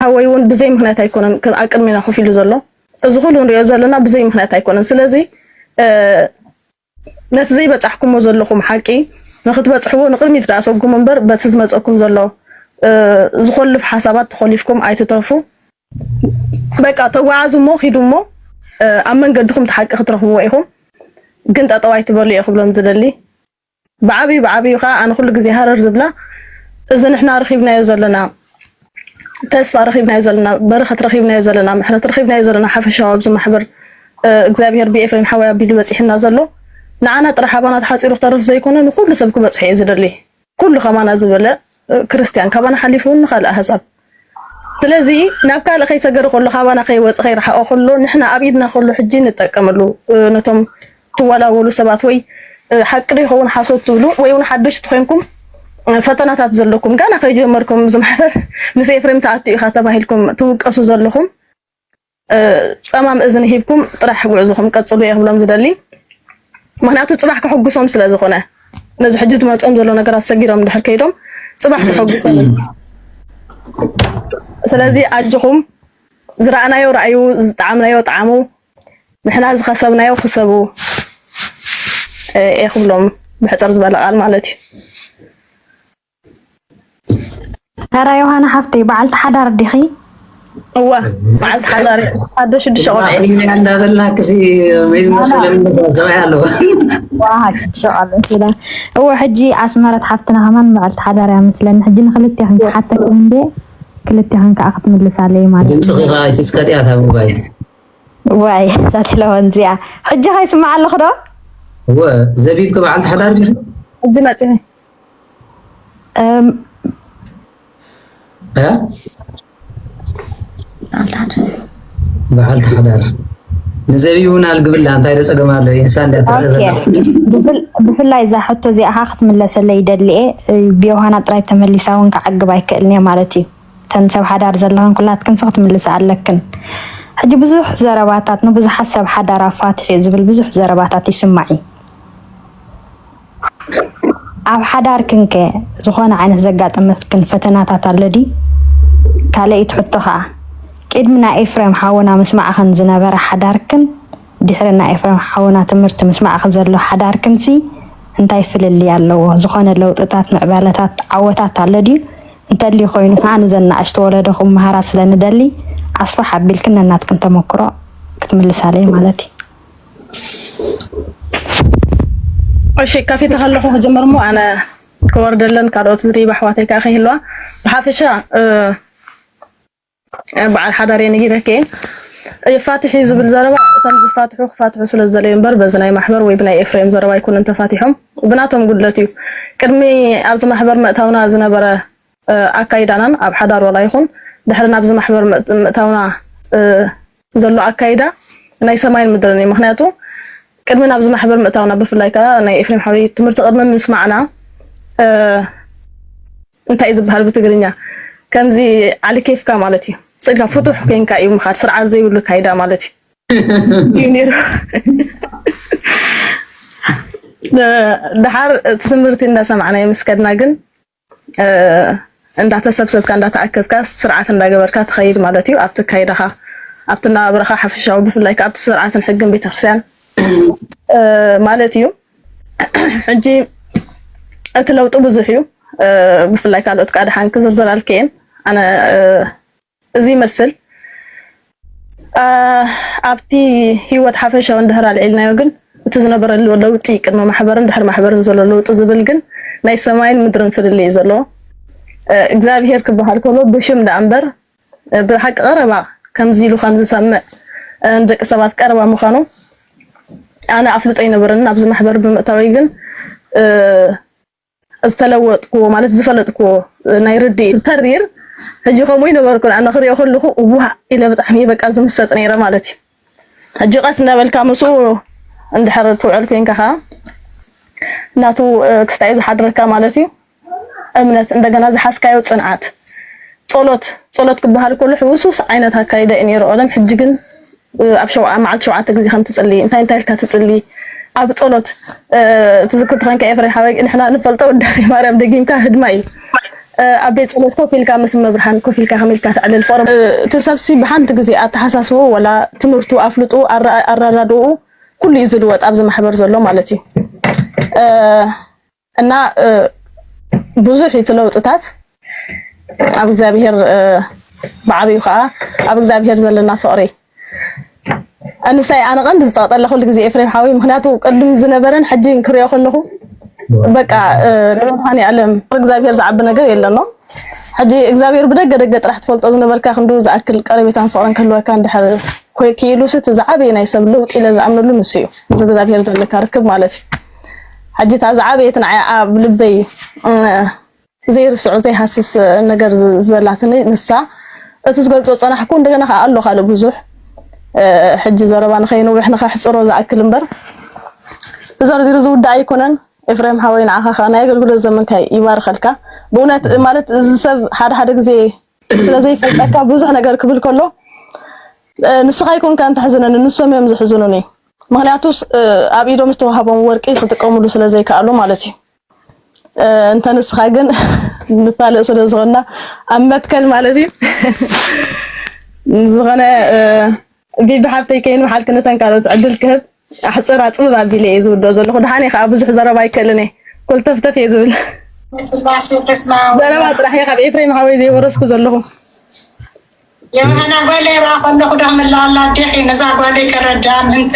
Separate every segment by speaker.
Speaker 1: حويون بزي مخنات هيكونن أقدمنا خفيل زلوا زخلون رياضلنا بزي مخنات هيكونن سلازي ناس زي بتحكموا زلهم حكي ناخد بتحوون قدمي تراسوكم منبر بتزمزكم زلوا زخلف حسابات خليفكم أيتطرفوا بقى توعزوا مو خيدوا مو أمن قدكم تحقق ترخبوا إيهم كنت أطوعت برلي أخبرهم زدلي بعبي وخا أنا كل جزء هرر زبلة إذا نحنا رخيبنا يزلنا تسفى رخيبنا يزلنا برخة رخيبنا يزلنا محنا رخيبنا يزلنا حف الشباب زي محبر إكزابير بيفرم حوايا بيلوتي حنا زلوا نعنا ترحبنا تحصيل طرف زي كنا نقول لسبكم بتصحي زدلي كل خمانة زبلة كريستيان كمان حليفون خلق حساب ስለዚህ ናብ ካለ ከይሰገር ከሎ خابانا ከይወጽ ከይራح አخلو نحنا አብይድና ከሎ ሕጂ ንጠቀመሉ ነቶም ትዋላወሉ ሰባት ወይ حقري يخون حاسوت تبلو ويون حدش تخينكم فتنات زلكم كان كيجمركم زمحبر مسيفرم تعطي خاتباهلكم توقسو زلكم صمام اذن هيبكم طرح غعزكم قصلو يخبلم زدلي مخناتو صباح كحغسوم سلازخونه نزي حجت ما ጾም ዘሎ ነገር አሰጊሮም ድሕር ከይዶም صباح كحغسوم ስለዚህ አጅኹም ዝራእናዮ ራእዩ ዝጣዓምናዮ ጣዓሙ ንሕና ዝኸሰብናዮ ክሰቡ يخبلهم بحصر زبالة قال مالتي
Speaker 2: ترى يوهانا حفتي بعلت حدار دخي
Speaker 1: هو بعلت حدار هذا شد شغل
Speaker 3: يعني عندها بالله كسي ميز مسلم زوايا له
Speaker 2: واه شغل كذا هو حجي اسمرت حفتنا كمان بعلت حدار يا مثلا حجي نخلتي هنك حتى كندي كلتي هنك اخذ مجلس عليه مالتي
Speaker 3: دقيقه تسكتي يا موبايل
Speaker 2: واي ذات لو نزيع حجي هاي سمع الله خدا
Speaker 3: هو زبيب كبعلت حدار
Speaker 1: دمتي
Speaker 3: ها بعلت حدار نزبيبنا القبل انت هاي صقم له انسان ده
Speaker 2: بفلاي اذا حتى زي اخذت من لسلي دلي بيوهانا طراي تمليساون كعقب ايكلني مالتي تنسب حدار زلهن كلات كنسخت من لسا علكن حجي بزح زرباتات نو بزح حسب حدار فاتحي زبل بزح زرباتات يسمعي أب حدار كنك زخون عينه زقات أمثكن فتناتات الذي كالي تحطها كدمنا إفرام حاونا مسمع خن زنابر حداركن دحرنا إفرام حاونا تمرت مسمع خزلو حداركن سي انتي فل اللي يالو زخون اللو تطات معبالتات عوتات الذي انت اللي خوينو عن زنا أشت ولدكم مهارات لندلي أصفح بالكن النات كنت مقرأ كتملس عليه مالتي أشي كافي تخلقه جمرمو أنا كوردلن كاروت زري بحواتي كأخي هلوا بحافشة بعد حضارين يجيركين فاتحي زبل زروا تنز فاتحوا سلزلين بربزنا محبر وابن إفريم زروا يكون أنت فاتحهم وبناتهم قلتي كرمي أبز محبر مأتونا زنبرة أكايدانا أب حضار ولا يكون دحرنا أبز محبر مأتونا زلوا أكايدا ناي سماين مدرني مخناتو كدمنا أبز محبر مأتونا بفلايكا أنا إفريم حوي تمرت قدما نسمعنا أنت إذا بهالبتقرينيا كم زي على كيف كمالتي صدق فتح كين كايوم خاطر سرعة زي ولا كايدا مالتي ينير دحر تمرت الناس معنا مسكدنا جن عند تسبسب كان تأكد كاس سرعة النجبر كات خير مالتي وأبت كايدها أبتنا برخا حفشة وبفلايكا أبت سرعة الحجم بترسان مالتيو حجي أتلو تبزحيو بفلاي كالوت قاعد حان كزرزر الكين أنا زي مثل أبتي هيوت حفشة وندهر على العلنا يوجن وتزنبر اللو تيك إنه محبر ندهر محبر نزول اللو تزبلجن ناي سماين مدرن في اللي زلوا إجزاء هير كبهار كله بشم دأمبر بحق غربا كم زيلو 5 سمع عندك سبات كربا مخانو أنا أفلت أي نبرن نبز محبر بمتواجن استلوتكو مالت زفلتكو نايردي ترير هجي خموي نبركن أنا خري أخذ له وبوها إلى بتحمي بك أزم الستنيرة مالتي هجي قاسنا بالكامسو عند حرتو علكين كها ناتو كستعيز حضرك مالتي أمنت عند جناز حسكايو صنعات صلوت كبهال كل حوسوس عينتها كايدة إني رألم حجيجن أبشوا معلت شوعات تجزي خم تسألي أنت كتسألي أب صلوت تذكرت خان كيف رح حاول إن إحنا نفلتوا الداسي مريم دقيم كهد ماي
Speaker 1: أبيت صلوت كوفيل كام اسم برهان كوفيل كامل كات على الفورم تسبسي بحان تجزي أتحسسه ولا تمرتو أفلتو أرادو كل يزلوات أبز محبر زلوا مالتي أنا بزوج يتلوت أتات أبو زابير بعبي خا أبو زابير زلنا فقري أنا ساي أنا غند الصوت الله خلق زي إفريم حاوي مخناتو قدم زنبرن حجين كريا خلقه بقى ربحاني علم إخزابير زعب نجار يلا نو حجي إخزابير بدق دقت راح تفلت أظن بركة خندو زأكل قريبة فقرن كله كان ده كيلو ست زعبي نايسب لوت إلى زعمنا له نسيو إخزابير زلك ركب مالتي حجي تزعبي تنعي بلبي زي رسع زي حاسس نجار زلاتني نسا تسقط تص أنا حكون دقنا خالله خالو بزوح حجي زربان خينو وإحنا خحصرو زأكل مبر زار زير زود داعي كونن إفريم حوين عخا خانا يقول كل الزمن كاي يبار خلكا بونات مالت سب حد زي زي فلتكا بوزح نجار قبل كله نسخة يكون كان تحزنن النص ما يمزحزنوني مغنياتوس أبيدو مستوهبون ورقي فتقوموا له سلا زي كألو مالتي أنت نسخة جن نفعل سلا زغنا أمت كل مالتي زغنا بحبتي كين وحال كنا تنكالو تعدل كهب أحسر أطلب أبيلي يزود دوزل خد حني خابز حزرة بايكلني كل تفتف يزول زلمة راح يخاب إفريم حاوي زي ورسكو زلهم
Speaker 4: يا أنا بالي راح ناخد عمل الله دحي نزاق بالي كردام أنت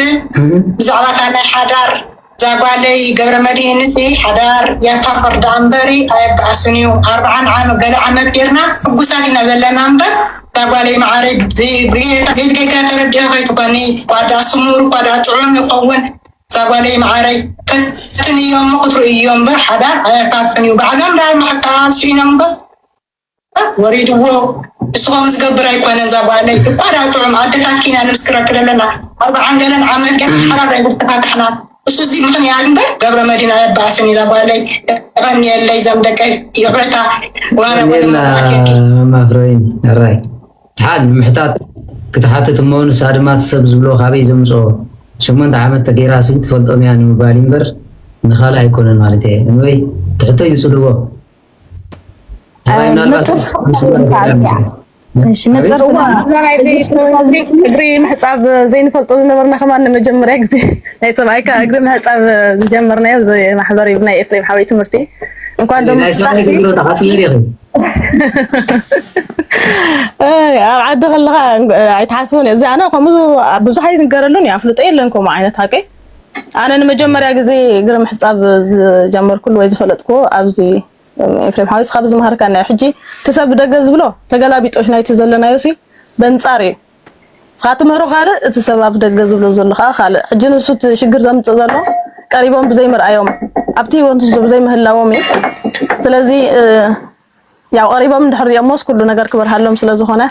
Speaker 4: زعلك أنا حدار زعبالي قبل مدينتي حدار ينفقر دامبري أيبقى سنيو 40 عام قال عمل كيرنا قصاتنا زلنا نمبر زعبالي معارب زي بيجي كاتر جاي تبني قاد سمور قاد تعون يقون زعبالي معارب فتني يوم قطر يوم بحدار أيقات فنيو بعدم لا محتاج شيء نمبر وريد هو اسمه مسقبر يكون زعبالي قاد تعون عدتك كنا نمسكر كلنا 40 قال عمل كم حرام يفتحنا سوزي مثلا يعني قبل مدينة باسني زبالي غني اللي زمدك يغرتا وانا
Speaker 3: ما فروين الراي حال محتاج كتحطت مون سادمات سبز بلو خابي زمصو شمن عامت تغيراسي تفضل يعني موبايل نمبر نخال هيكون مالتي انوي تحطي يسلو هاي نالبس
Speaker 1: مش نظر اجري محصاب زي نفلطو زنبرنا كمان مجمريا غزي ناي سمعيكا اجري محصاب زجمرنا زي محضر ابناء افريم حوي تمرتي انكم دم
Speaker 3: ناي سمعيكا اجري تحطي يري
Speaker 1: عاد خلها يتحاسبون زي انا كمزو ብዙ حاجه نقرلون يافلط يلنكم عينت حقي انا مجمريا غزي اجري محصاب زجمر كل وي زفلطكو ابزي إفريم حويس خبز مهر كان حجي تسب دغز بلو تغلابيطوش نايت زلنا يوسي بنصاري خاطر مهرو خاله تسباب دغز بلو زل خاله حجي نسو شجر زمص زلو قريبون بزي مرأيوم ابتي وانت بزي مهلاومي سلازي ያው قريبون دحر يموس كل ነገር ክበር ሃሎም ስለዝኾነ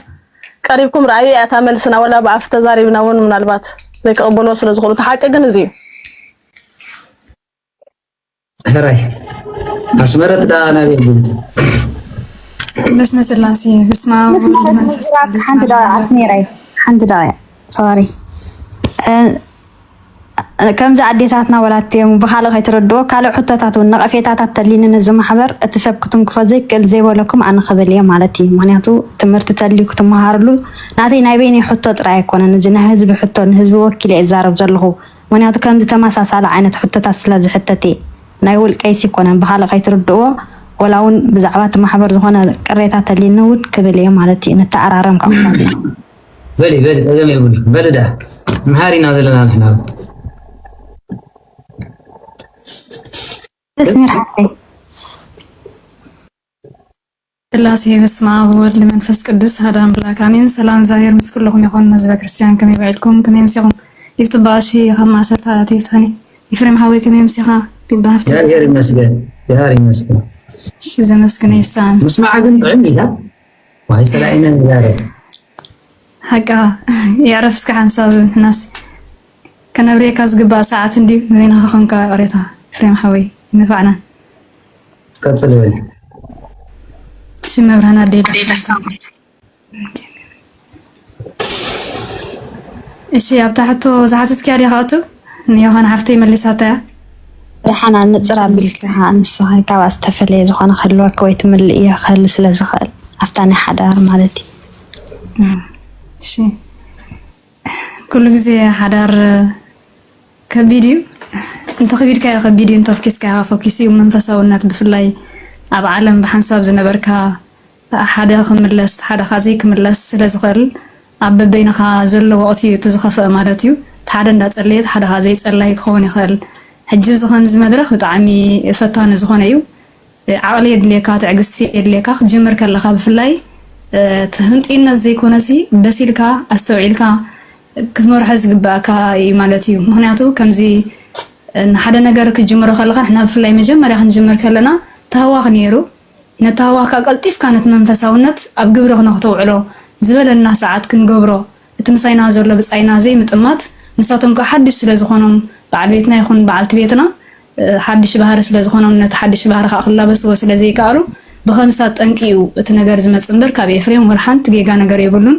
Speaker 1: قريبكم رأي اتاملسنا ولا بعف تزاريبنا ون ምናልባት زي ቀበሎ ስለዝኾኑ ተሐቀ ግን እዚ
Speaker 3: هراي أسمرت دا أنا بيقول
Speaker 5: بسم سلاسي بسم
Speaker 6: حنت دا عثميري حنت دا صاري كم ذا عديتاتنا ولا تيم بحالة هيتردو كالو حتتات والنقفيتات تلين نزم حبر اتسبكتم كفازيك زي ولكم عن خبلية مالتي معناتو تمرت تلي كتم مهارلو نعطي نايبيني حتت رايكونا نزينا هزب حتو نهزب وكيلي ازارب زلهو معناتو كم ذا تماساس على عينة حتتات سلازي حتتي نايول كيسي كونن بحالة خيتردو ولاون بزعبات محبر هنا قريتات اللي نود كبليه مالتي نتعرارم كعبات
Speaker 3: بلي سجم يقول بلي ده محاري نازلنا نحن
Speaker 6: اسمي رحمتي
Speaker 5: سلاسي بسمع بود لمنفس قدوس هذا بلاك امين سلام زاير مسكر لكم يكون نزبه كريستيان كم يبعلكم كم يمسيكم يفتباشي خما ستات يفتني يفرم حاوي كم يمسيها ببافتي
Speaker 3: يا هيري مسكن
Speaker 5: شي زي مسكن يسان
Speaker 3: مسمع عقل عمي ده وهي سلاينا يعرف
Speaker 5: حقا يعرف سك حساب الناس كان بريك ازغبا ساعات دي وينها خنكا قريتها فريم حوي نفعنا
Speaker 3: كتل ولي
Speaker 5: شي مبرهنا دي እሺ ኣብታሕቶ ዝሓተት ክያ ዲኻ ቱ ንዮሃን ሃፍተይ መሊሳታ
Speaker 6: رحنا نصرا بلكها نسخه كاب استفلي زخونه خلوك وي تملئيه خل سلازخل افتاني حدار مالتي
Speaker 5: شي كل غزي حدار كبيديو انت خبيرك يا خبيدي انت فكيسك فوكسي ومنفساونات بفلاي اب عالم بحساب زنبركا حدا خملس حدا خازي كملس سلازخل اب بينخا زلو وقتي تزخف مالتيو حدا እንዳጸለየት حدا خازي ጸላይ كون يخل حجب زخم زمدرخ بطعمي فتان زخون ايو عقلي يدليكا تعقستي يدليكا جمر كلخا بفلاي تهنطينا زي كونسي بسيلكا استوعيلكا كتمرح زغباكا مالتيو مخنياتو كمزي حدا ነገር كجمر خلخا احنا بفلاي مجمر خنجمر كلنا تهواخ نيرو نتهواخ قلطيف كانت منفساونت اب ግብረ نختوعلو زبلنا ساعات كنغبرو تمساينا زرله بصاينا زي مطمات نساتهم كحدش ስለዝኾኖም بعد بيتنا يكون بعد بيتنا حدش بحر ስለዝኾኖም نت حدش بحر خلا بس ስለዘይ ቃሉ بخمسات ጠንቂው እቲ ነገር ዝመጽምበር ካብ ኤፍሬም ወልሓንት ጌጋ ነገር ይብሉን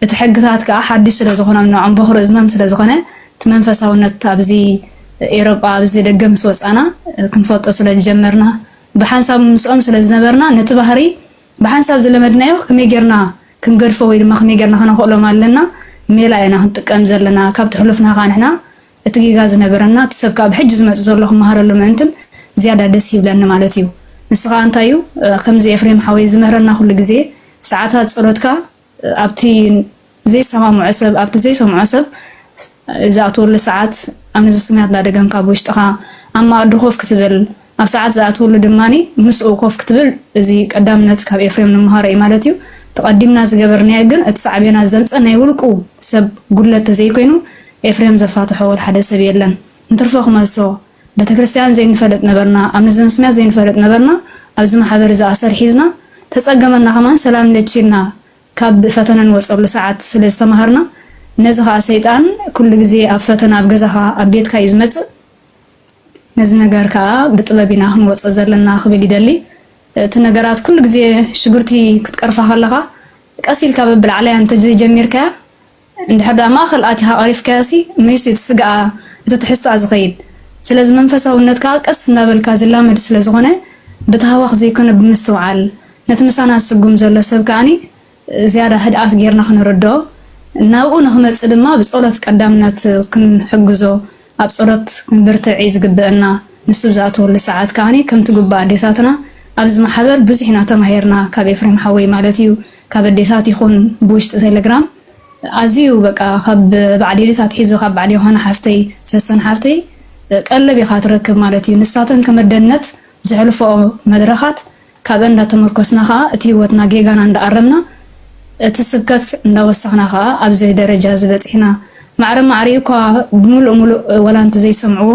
Speaker 5: እቲ ሕግታት ከዓ حدش ስለዝኾኖም ንዖም በኽርዝናም ስለዝኾነ ተመንፈሳውነት ኣብዚ ኤሮጳ ኣብዚ ደገም ስወጻና ክንፈጦ ስለጀመርና بحساب مسؤم ስለዝነበርና ነቲ ባህሪ بحساب ዝለመድናዮ ከመገርና ክንገድፎ ወይ ድማ ከመገርና ከነخلو ማለና ሜላ ኢና ክንጥቀም ዘለና ካብ ትሕልፍና ኻንሕና እቲ ጌጋ ዝነበረና ተሰብካ ብሕጅ ዝመጽ ዘለኹ ማሃረሉ መንትን ዝያዳ ደስ ይብለና ማለት እዩ ንስኻ አንታዩ ከምዚ ኤፍሬም ሓወይ ዝመረና ኩሉ ግዜ ሰዓታት ጸሎትካ ኣብቲ ዘይሰማምዑ ሰብ ኣብቲ ዘይሰማምዑ ሰብ ዛኣትወሉ ሰዓት ኣምዚ ስምያት ዳደገምካ ብውሽጥኻ ኣማ ኣዱ ኮፍ ክትብል ኣብ ሰዓት ዛኣትወሉ ድማኒ ምስኡ ኮፍ ክትብል እዚ ቀዳምነት ካብ ኤፍሬም ንምሃረ እዩ ማለት እዩ ተቀዲምና ዝገበርናዮ ግን እቲ ሰዓቤና ዘምፀ ናይ ውልቁ ሰብ ጉለት ዘይኮይኑ ኤፍሬም ዘፋትሖ ወል ሓደ ሰብ የለን እንትርፈኹ መልሶ ቤተክርስቲያን ዘይንፈልጥ ነበርና ኣምዝን ስምያ ዘይንፈልጥ ነበርና ኣብዚ ማሕበር ዝኣሰር ሒዝና ተጸገመና ከማን ሰላም ለቺልና ካብ ፈተናን ወጸሉ ሰዓት ስለዝተማሃርና ነዚ ኸ ሰይጣን ኩሉ ግዜ ኣብ ፈተና ኣብ ገዛኻ ኣብ ቤትካ ይዝመጽ ነዚ ነገር ከዓ ብጥበቢና ክንወጽ ዘለና ክብል ይደሊ እቲ ነገራት ኩሉ ግዜ ሽጉርቲ ክትቀርፋ ከለኻ ቀሲልካ በብልዓለያ እንተ ጀሚርካ እንድሕር ማእኸል ኣቲኻ ቀሪፍካሲ መይሲ ትስግኣ እቲ ትሕዝቶ ዝኸይድ ስለዚ መንፈሳውነትካ ቀስ እናበልካ ዝላመድ ስለዝኾነ ብተሃዋኽ ዘይኮነ ብምስትውዓል ነቲ ምሳና ዝስጉም ዘሎ ሰብ ከዓኒ ዝያዳ ህድኣት ጌርና ክንርድኦ ናብኡ ንኽመጽእ ድማ ብጸሎት ቀዳምነት ክንሕግዞ ኣብ ጸሎት ክንብርትዕ ዝግብአና ንሱ ብዝኣተወሉ ሰዓት ከዓኒ ከምቲ ጉባእ ኣዴታትና ኣብዚ ማሕበር ብዙሕና ተማሂርና ካብ ኤፍሬም ሓወይ ማለት እዩ ካብ ኣዴታት ይኹን ብውሽጢ ቴሌግራም ኣዝዩ በቃ ካብ ባዕዴታት ሒዙ ካብ ባዕድ የሆነ ሓፍተይ ሰሰን ሓፍተይ ቀለብ ኢኻ ትረክብ ማለት እዩ ንሳተን ከመደነት ዝሕልፈኦ መድረኻት ካብ እንዳተመርኮስና ከዓ እቲ ህይወትና ጌጋና እንዳኣረምና እቲ ስብከት እንዳወሰኽና ከዓ ኣብዚ ደረጃ ዝበፅሕና ማዕረ ማዕሪ እኳ ሙሉእ ወላንቲ ዘይሰምዕዎ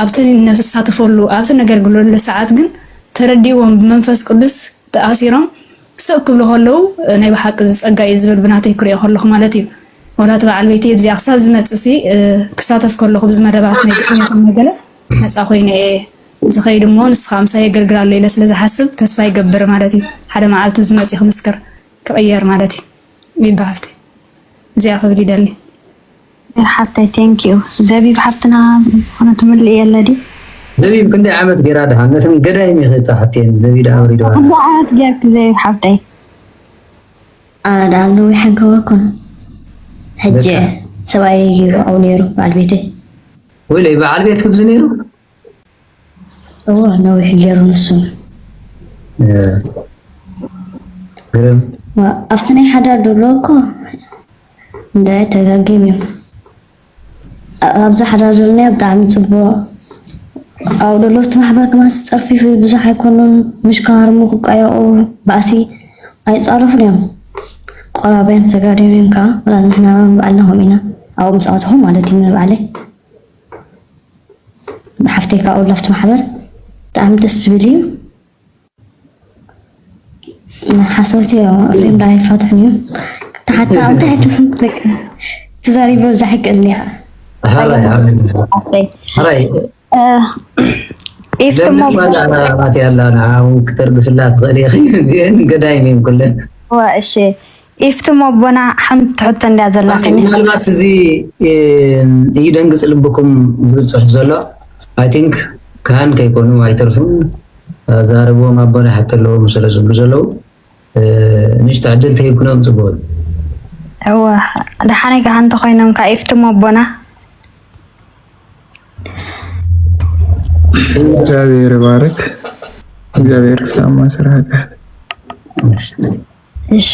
Speaker 5: ኣብቲ ነሳተፈሉ ኣብቲ ነገር ግለሉ ሰዓት ግን ተረዲዎም ብመንፈስ ቅዱስ ተኣሲሮም ሰብ ክብሉ ከለዉ ናይ ብሓቂ ዝፀጋ እዩ ዝብል ብናተይ ክሪኦ ከለኹ ማለት እዩ ወላት በዓል ቤተይ ብዚኣ ክሳብ ዝመፅሲ ክሳተፍ ከለኹ ብዝመደባት ናይ ግጥሜቶም ነገለ ነፃ ኮይነ ዝኸይድ እሞ ንስኻ ምሳይ የገልግላለ ኢለ ስለዝሓስብ ተስፋ ይገብር ማለት እዩ ሓደ መዓልቲ ዝመፅ ክምስክር ክቕየር ማለት እዩ ይባሃፍተ እዚኣ ክብል ይደሊ
Speaker 6: ሓፍተይ ቴንኪዩ ዘቢብ ሓፍትና ሆነ ትምልእ የለ ዲ
Speaker 3: زبيب كنت عملت قرادة الناس من قدايم يخيط حتين زبيب أوريد واحد
Speaker 6: قاعد جاك زبيب حبتي
Speaker 7: أنا دعملو يحقا وكن هجي سواء يجيرو أو نيرو بعالبيتي
Speaker 3: ويلي بعالبيت كبز نيرو؟
Speaker 7: أوه نو يحجيرو نصو
Speaker 3: قرم
Speaker 7: وأفتني حدا دولوكو دا تغاقيمي أبزا حدا دولني أبدعمي تبو أو دلوت محبر كمان تصرفي في بزح يكونون مش كهرمو كايو باسي أي تصرف اليوم قرابين سكارين كا ولا نحنا بعلناهم هنا أو مساعدهم على تيم بعلي بحفتي كا أول لفت محبر تعمل تسبيلي حصلتي أفريم راي فاتحني حتى أنت لك تزاري بزحك اللي
Speaker 3: هراي
Speaker 6: إفتمو
Speaker 3: أنا راتي أنا وكتر بفلات غير زين قدايمين كله
Speaker 6: واشي إفتمو بنا حمد تحط عند هذا
Speaker 3: معلومات زي يدنقص لبكم زبل صحف زلو I think كان كيكونوا አይተርፉም ዛረቦም አቦና حتلو مسلسل بزلو مش تعدل تيكونوا ጽቦል
Speaker 6: هو دحاني كان تخينم كايفتم አቦና
Speaker 8: እግዚአብሔር ይባርክ እግዚአብሔር ሰላም መስራታ
Speaker 6: እሺ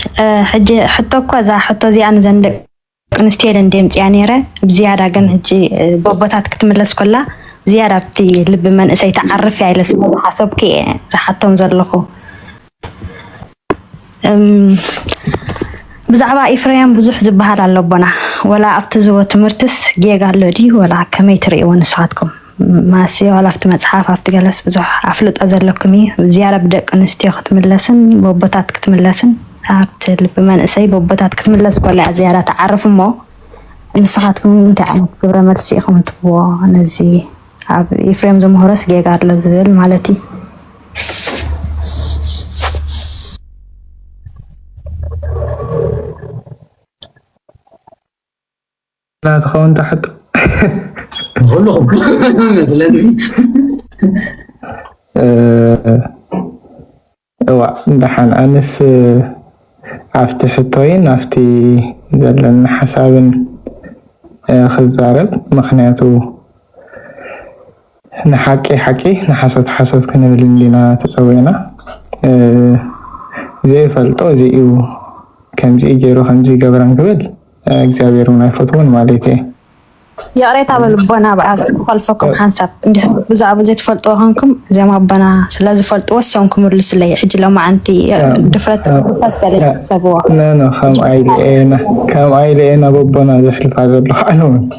Speaker 6: ሕጂ ሕቶ እኮ ዛ ሕቶ እዚ አን ዘንድ كنستيل ندم تيانيره بزياده كن هجي بوبوتات كتملس كلها زياده بتي لب من اسي تعرف يا لس حسبك صحتهم زلخو بزعبا افريم بزح زبهال اللبنا ولا ابتزو تمرتس جيغالو دي ولا كميتري ونساتكم ما سي ولا فت مصحف افت جلس بزح افلط ازلكمي زياده بدك كنستي ختملسن بوبوتات كتملسن عبت لبمان اسي بوبوتات كتملس كلها زياده تعرف مو نسخاتكم انت عم كبر مرسيكم تبوا نزي اب يفريم زمهرس جيغار لزبل مالتي
Speaker 8: لا تخون تحت
Speaker 3: كلهم مثلا
Speaker 8: دحان انس عفتي حطوين عفتي زلن حسابن خزارب مخنياتو نحكي نحسد كنبل لنا تسوينا زي فلطو زيو كم زي جيرو خمزي قبران قبل እግዚአብሔር ምን አይፈቱን ማለት
Speaker 6: يا ريت بالبنا بعد خلفكم حنسب بزعب زي تفلطوا هنكم زي ما بنا لازم فلطوا وسونكم لسلي حج لو ما انت دفرت قال سبوا
Speaker 8: لا كم عيلة ببنا زحلف على الحلون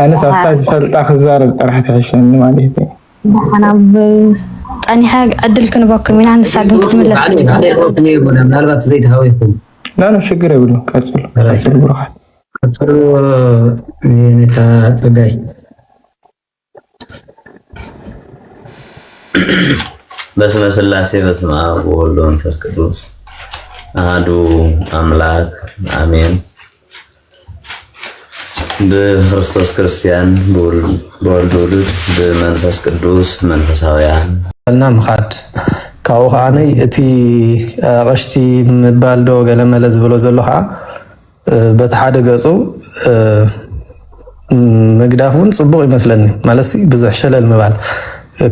Speaker 8: انا صفات فلط اخزار راح تعيشن مالتي
Speaker 6: انا اني حاجه ادلكن بكم من انا ساقن كتملس
Speaker 3: عليه روتني يبون ምናልባት ዘይት ሃዊኩም
Speaker 8: لا شكرا يقولوا كاتل بروح
Speaker 3: كاتل نتا تغاي
Speaker 9: በስመ ሥላሴ በስመ አብ ወወልድ ወመንፈስ ቅዱስ አሐዱ አምላክ አሜን። በክርስቶስ ክርስቲያን በወልድ ውሉድ በመንፈስ ቅዱስ መንፈሳውያን
Speaker 10: እና ምኻድ ካው ኻኒ እቲ ቀሽቲ ምባልዶ ገለመለ ዝብሎ ዘሎ ኻ በተሓደ ገጹ መግዳፉን ጽቡቅ ይመስለኒ ማለት ብዙሕ ሸለል ምባል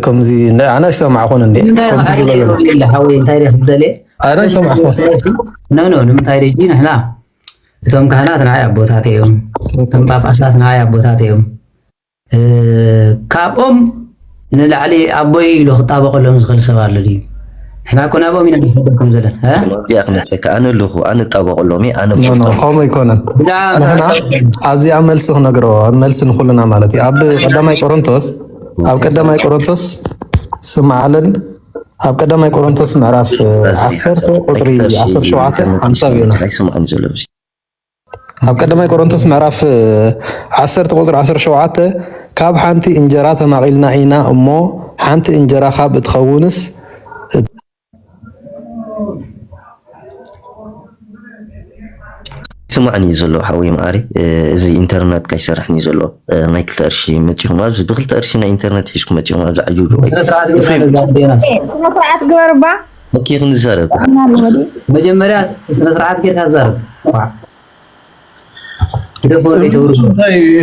Speaker 10: ከምዚ አና ይሰማዕኹን እንዴ ከምዚ ዝብሎ
Speaker 3: ለሃዊ ታሪክ በደለ
Speaker 10: አና ይሰማዕኹን
Speaker 3: ኖ ንምንታይ ደጂ ንሕና እቶም ካህናት ናይ አቦታት እዮም እቶም ጳጳሳት ናይ አቦታት እዮም ካብኦም ንላዕሊ አቦይ ኢሉ ክጣበቀሎም ዝኽእል ሰብ ኣሎ ድዩ احنا كنا ابو مين نحبكم زلن ها
Speaker 9: يا اخي نسك انا له انا طبقلومي انا
Speaker 10: خو يكونن نحنا ازي عملس نغرو ملس نخلنا معناتي اب قدامي قرنطس اب قدامي قرنطس سمعلن اب قدامي قرنطس معرف 10 قصري 10 شوعات 50 يونس
Speaker 9: يسمع انزلوش
Speaker 10: اب قدامي قرنطس معرف 10 قصر 10 شوعات كاب حنتي انجرات ماقيلنا اينا امو حنتي انجرا خاب تخونس
Speaker 9: سمعني زلو حوي ماري زي انترنت كيسرحني زلو نايك ترشي متيهم واز بخل ترشي نا انترنت حيشكم متيهم واز عجوجو
Speaker 6: سنسرعات قربا
Speaker 9: بكيف نزارب
Speaker 3: مجمريا سنسرعات كيف هزارب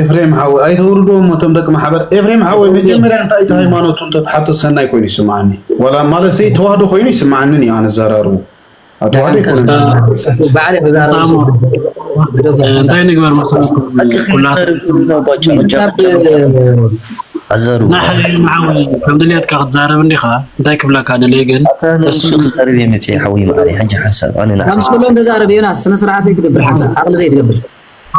Speaker 11: إفريم حاوي أي توردو متم دك محبر إفريم حاوي مجمريا أنت أي هايمانوت أنت تحط السنة يكون يسمعني ولا ما لسي توهدو خويني يسمعني أنا زارارو
Speaker 3: بعد بزارو
Speaker 12: انتي نقبل مثلا كلها
Speaker 9: ازارو
Speaker 12: نحن معاوي كم دليت كاخد زارب نديخا انتي كبلاك هذا ليجن
Speaker 9: انا السوق زارب يمتي حوي معي حاجه حسب انا
Speaker 3: خمس كلهم تزارب يونس سنه سرعه يتقبل حسب عقل زي يتقبل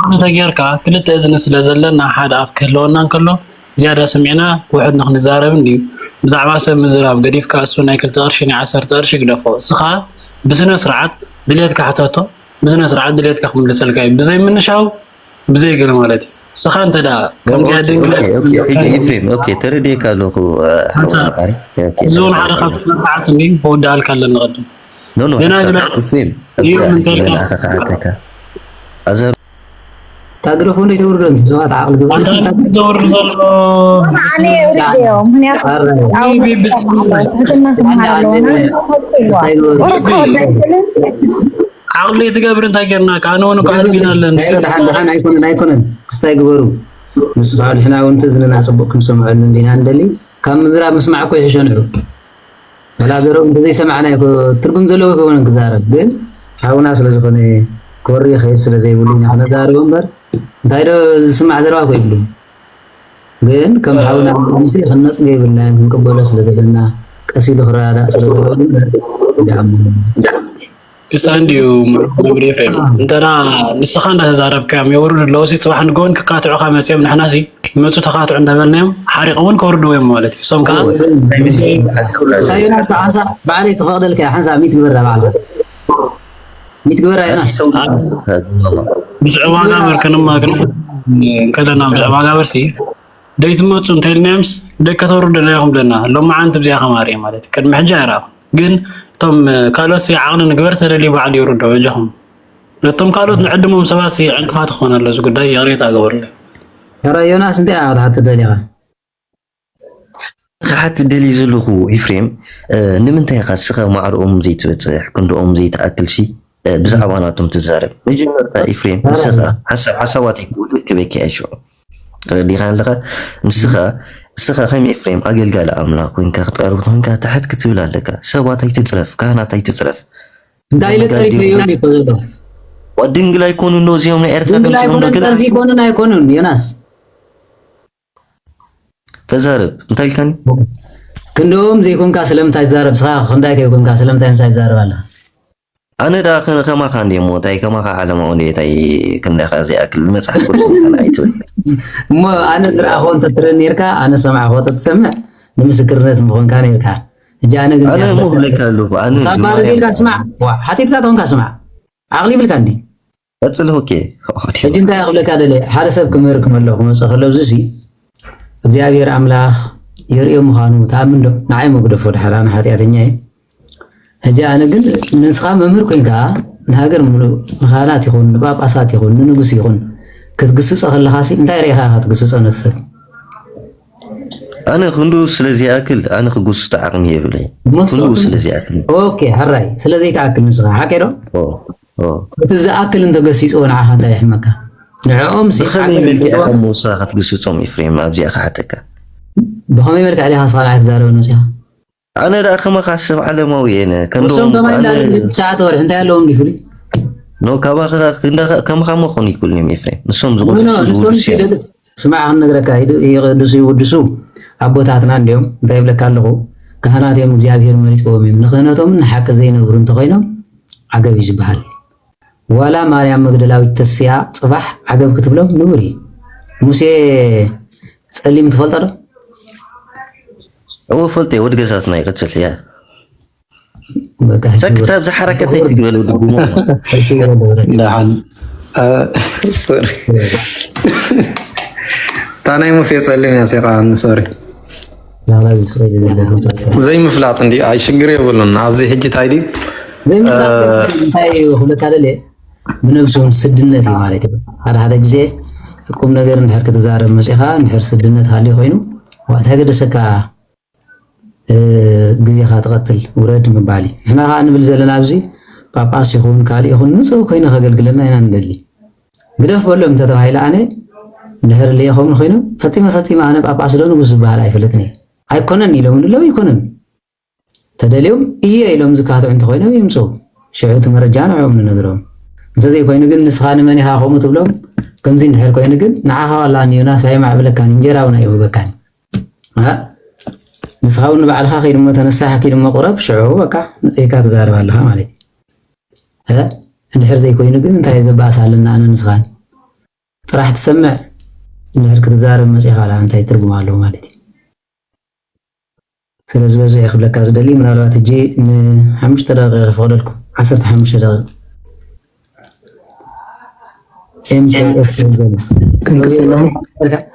Speaker 12: انا تغيركا كلت اذن سلازلنا حد اف كلونا كله زياده سمعنا واحد نخ نزارب ندي بزعبا سم مزراب قديف كاسو نايكل تقرشني 10 قرش يقدفو سخا بسنه سرعه دليت كحتاتو بزنس رعد دليت كخم لسلكاي بزي منشاو بزي قال مالتي سخان تدا كم قاعدين
Speaker 9: اوكي افريم اوكي تردي قالو
Speaker 12: زون على خف ساعات ني هو دال كان نقدم
Speaker 9: نو افريم ازر
Speaker 3: تقرفون لي تورد انت سواء عقل
Speaker 12: تورد
Speaker 6: انا اريدهم هنا
Speaker 12: عقلي تقبر انت قرنا كانوا قاعد قلنا
Speaker 3: دحان ايكونن كستاي غبرو مسفعل احنا وانت زلنا صبكم سمعوا لنا عندلي كم زرا مسمعكم يحشنوا ولا زرو እንደዚህ سمعنا ትርጉም ዘለው ከሆነ ከዛረብ ግን حاونا ስለዝኾነ ኮሪ خير ስለዘይብሉኝ አሁን ዛሬ ወንበር እንታይ ዶ ስማዕ ዘረባ ኮይብሉ ግን ከም حاونا ምንሲ خنص ገይብልና ክንቀበሎ ስለዘለና ቀሲሉ خراዳ ስለዘለው ዳም
Speaker 12: كسانديو مبري فهم انتنا نسخان تزارب كام يورد لوسي صباح نقول كقاطعو خامتيم نحناسي مصو تقاطع عندنا حريقون كوردو وين مالتي صوم كان
Speaker 3: ساينا سانسا بعليك فضلك يا حنسا 100 غبره بعلها 100 غبره يا ناس
Speaker 12: بزعوانا مركنما كلنا بزعوانا برسي ديت مصو انتلنيمس دكتورد لهم لنا لو ما انت بزي خماري مالتي كد محجاره ግን ቶም ካሎስ ያعقل ንግበር ተደሊ ባዕል ይወርዶ ወጀهم ለቶም ካሎት ንዕድሞም ሰባት ዕንቅፋት ኾናለ እዚ ጉዳይ ያሬት አገበርለ
Speaker 3: ራ ዮናስ እንት አት ተደሊኻ
Speaker 9: خحت دلي زلخو إفريم نمنتهي قاسخة معرؤم زيت بتصيح كندؤم زيت أكلشي بزعواناتهم تزارب مجمع إفريم نسخة حسواتي كودك بكي أشعر اللي خان لغا نسخة سخا خيم إفريم أجل قال أملاك وإنك اختاروا وإنك تحت كتولا لك سوا تيتسرف كهنا تيتسرف
Speaker 3: دايلة تعرف يومي كله
Speaker 9: ودينج لا يكونوا نوزيهم لأرثنا
Speaker 3: دينج لا يكونوا لا يكونوا يا ناس
Speaker 9: تزارب انتي كان
Speaker 3: كندوم زي كون كاسلم تزارب صح خنداك يكون كاسلم تايم زارب على
Speaker 9: أنا دا كما كان دي مو تاي كما كان على ما أولي تاي كنا خازي أكل مسح كرسي أنا أيتوي
Speaker 3: ما أنا زرع أخوان تترنيركا أنا سمع أخوان تتسمع نمسكرنت مخون كان يركا جانا قلت
Speaker 9: أنا مو لك له أنا
Speaker 3: صبار قلت تسمع حتى تكاتون كاسمع عقلي بالكاني
Speaker 9: أتصله أوكي
Speaker 3: أجنت أقولك هذا لي حارسب كميركم الله كم سخلوا زسي እግዚአብሔር አምላክ የርእዮ ምዃኑ ተኣምን ዶ ንዓይ መጉደፎ ድሓር ኣነ ሓጢኣተኛ እየ ሕጂ ኣነ ግን ንስኻ መምህር ኮይንካ ንሃገር ሙሉእ ንኻላት ይኹን ንጳጳሳት ይኹን ንንጉስ ይኹን ክትግስፆ ከለኻሲ እንታይ ርኢኻ ክትግስፆ ነቲ ሰብ
Speaker 9: ኣነ ክንዱ ስለዚ ኣክል ኣነ ክጉስ ተዓቕሚ የብለይ ክንዱ ስለዚ ኣክል
Speaker 3: ኦኬ ሓራይ ስለዘይ ተኣክል ንስኻ ሓቂ ዶ እቲ ዝኣክል እንተገሲፆ ንዓኻ እንታይ ይሕመካ نعم سي
Speaker 9: خلي ملكي موسى خاتقسوتهم إفريم أبزي أخاتك
Speaker 3: بخمي ملك عليها صار عليك زارو نسيها
Speaker 9: أنا لا خما خاصة على موي أنا كان
Speaker 3: وسوم كمان دار ساعات ور أنت لهم ديفري
Speaker 9: نو كابا كم خما خوني كل يوم إفريم نسوم زغور
Speaker 3: سمع عن نجرك يقدسوا يودسوا أبوتاتنا اليوم طيب لك الله كهنات يوم جابير مريت قومهم نخناتهم نحك زين ورن تخينهم عقب يجبهال ولا مريم مغدلاوي تسيا صباح عقب كتب لهم نوري موسى سليم تفلتر
Speaker 9: هو فلتي ود غزاتنا يقتل يا سكتاب ز حركه تقبل ودغمو
Speaker 10: نعم سوري تاني موسى سليم يا سيقان سوري
Speaker 3: لا لا سوري
Speaker 10: زي مفلاط عندي اي شجر يقولون ابزي حجه تايدي
Speaker 3: زي مفلاط هاي خلك هذا ليه بنفسهم سدنتي مالتي هذا هذا جزء كم نجار نحر كتزارب مسيحة نحر سدنت هالي خوينو وقت هكذا سكا جزء خات قتل ورد مبالي إحنا هان بالزلنا بزي باباس يخون كالي يخون نسو خوينا خجل قلنا هنا ندلي قدف ولا متى هاي لعنة نحر اللي يخون خوينو فاطمة أنا باباس لونه بس بحاله يفلتني هاي كونن يلوم لو يكونن تدليهم إيه يلوم زكاة عند خوينا ويمسو شعوت مرجعنا عمنا نقرهم انت زي كوين نقول نسخان مني ها خو متبلهم كم زين نحر كوين نقول نعاها والله اني ناس هاي مع بلكان انجرا ونايو بكان ها نسخاون بعلها خير ما تنسى حكي لما قرب شعو بكا زيكا تزارب لها مالتي ها نحر زي كوين نقول انت هاي زباس لنا انا نسخان راح تسمع نحر كتزارب مسيحه لها انت يترجم له مالتي سلازم زي ياخذ لك ازدلي من الوقت تجي 5 دقائق فضلكم 15 دقائق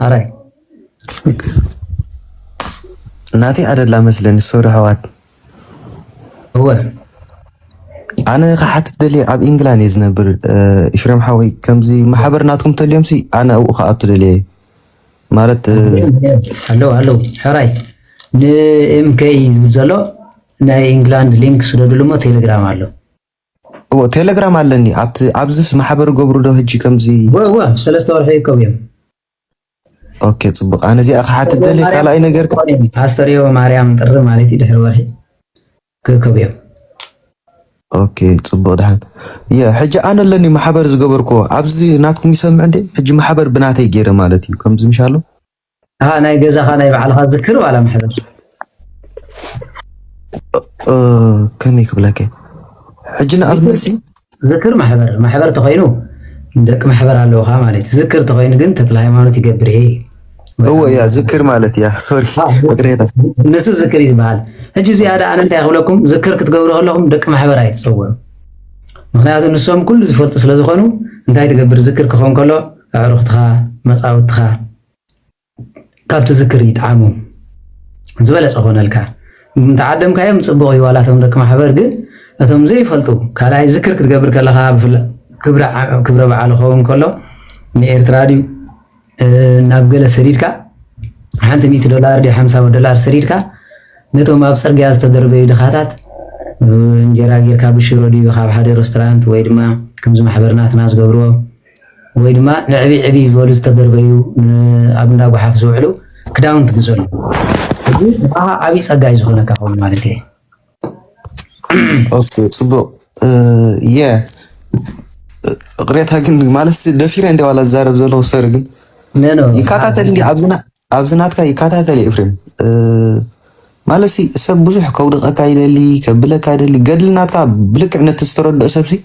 Speaker 3: هراي
Speaker 9: ناتي عدد لا مثلا الصورة هوات
Speaker 3: هو
Speaker 9: أنا خحت دلي أب إنجلان يزنبر إفرام حوي كمزي محبرناتكم تليم سي أنا أو خاطر دلي مالت
Speaker 3: هلو حراي ام كي زلو نا انجلاند لينك سدلمو تيليجرام አለው
Speaker 9: او تيليجرام አለኒ አብዝስ ማህበር ጎብሩ ዶ ህጂ ከምዚ
Speaker 3: ወ ሰለስተ ወርሒ ይቆብዮም
Speaker 9: ኦኬ ጽቡቅ አነ እዚ አخحት ደሊ ካላይ ነገር
Speaker 3: ፓስተርዮ ማርያም ጥር ማለት ይድሕር ወርሒ ከከብዮም
Speaker 9: ኦኬ ጽቡቅ ደሃን ያ ህጂ አነ ለኒ ማህበር ዝገበርኮ አብዚ ናትኩም ይሰምዕ እንዴ ህጂ ማህበር ብናተይ ገይረ ማለት እዩ ከምዚ ምሻሎ
Speaker 3: ናይ ገዛኻ ናይ በዓልኻ ዝክር ዋላ ማህበር
Speaker 9: كمي كبلاكي حجنا أبنسي
Speaker 3: ذكر محبر تخينو دك محبر علوها مالتي ذكر تخين جن تطلع مالتي جبري
Speaker 9: هو يا ذكر مالتي يا سوري قريتها
Speaker 3: نسو ذكر يزبال هجي زيادة أنا أنت أقولكم ذكر كتجبروا لهم دك محبر هاي تصور معناته النسوم كل زفلت سلازخانو أنت هاي تجبر ذكر كخون كله عرفتها مسعودتها كابت ذكر يتعامو زبالة أخونا الكا متعدم كايم صبغ يوالاتهم دك محبر جن أتهم زي فلتو كلا ذكر كتجبر كلها بفلا كبر بعلى خوهم كله نير تراديو نابجل سريركا حنت $100 دي $50 سريركا نتو ما بصر جاز تدربي دخاتات انجرا غيركا بشيرو دي خاب حدا ريستورانت ويدما كمز محبرنات ناس جبرو ويدما عبي بولس تدربيو ابنا وحفظ وعلو كداون تجزل عبي صقاي زخونه كخون مالتي
Speaker 9: اوكي صبو يا قريتها كن مالس دفير عندي ولا زارب زلو سرغن
Speaker 3: نو
Speaker 9: يكاتاتل دي ابزناتكا يكاتاتل افريم مالسي سب بزح كودق اكايدلي كبلك ايدلي قدلناتكا بلك عند تسترد اسبسي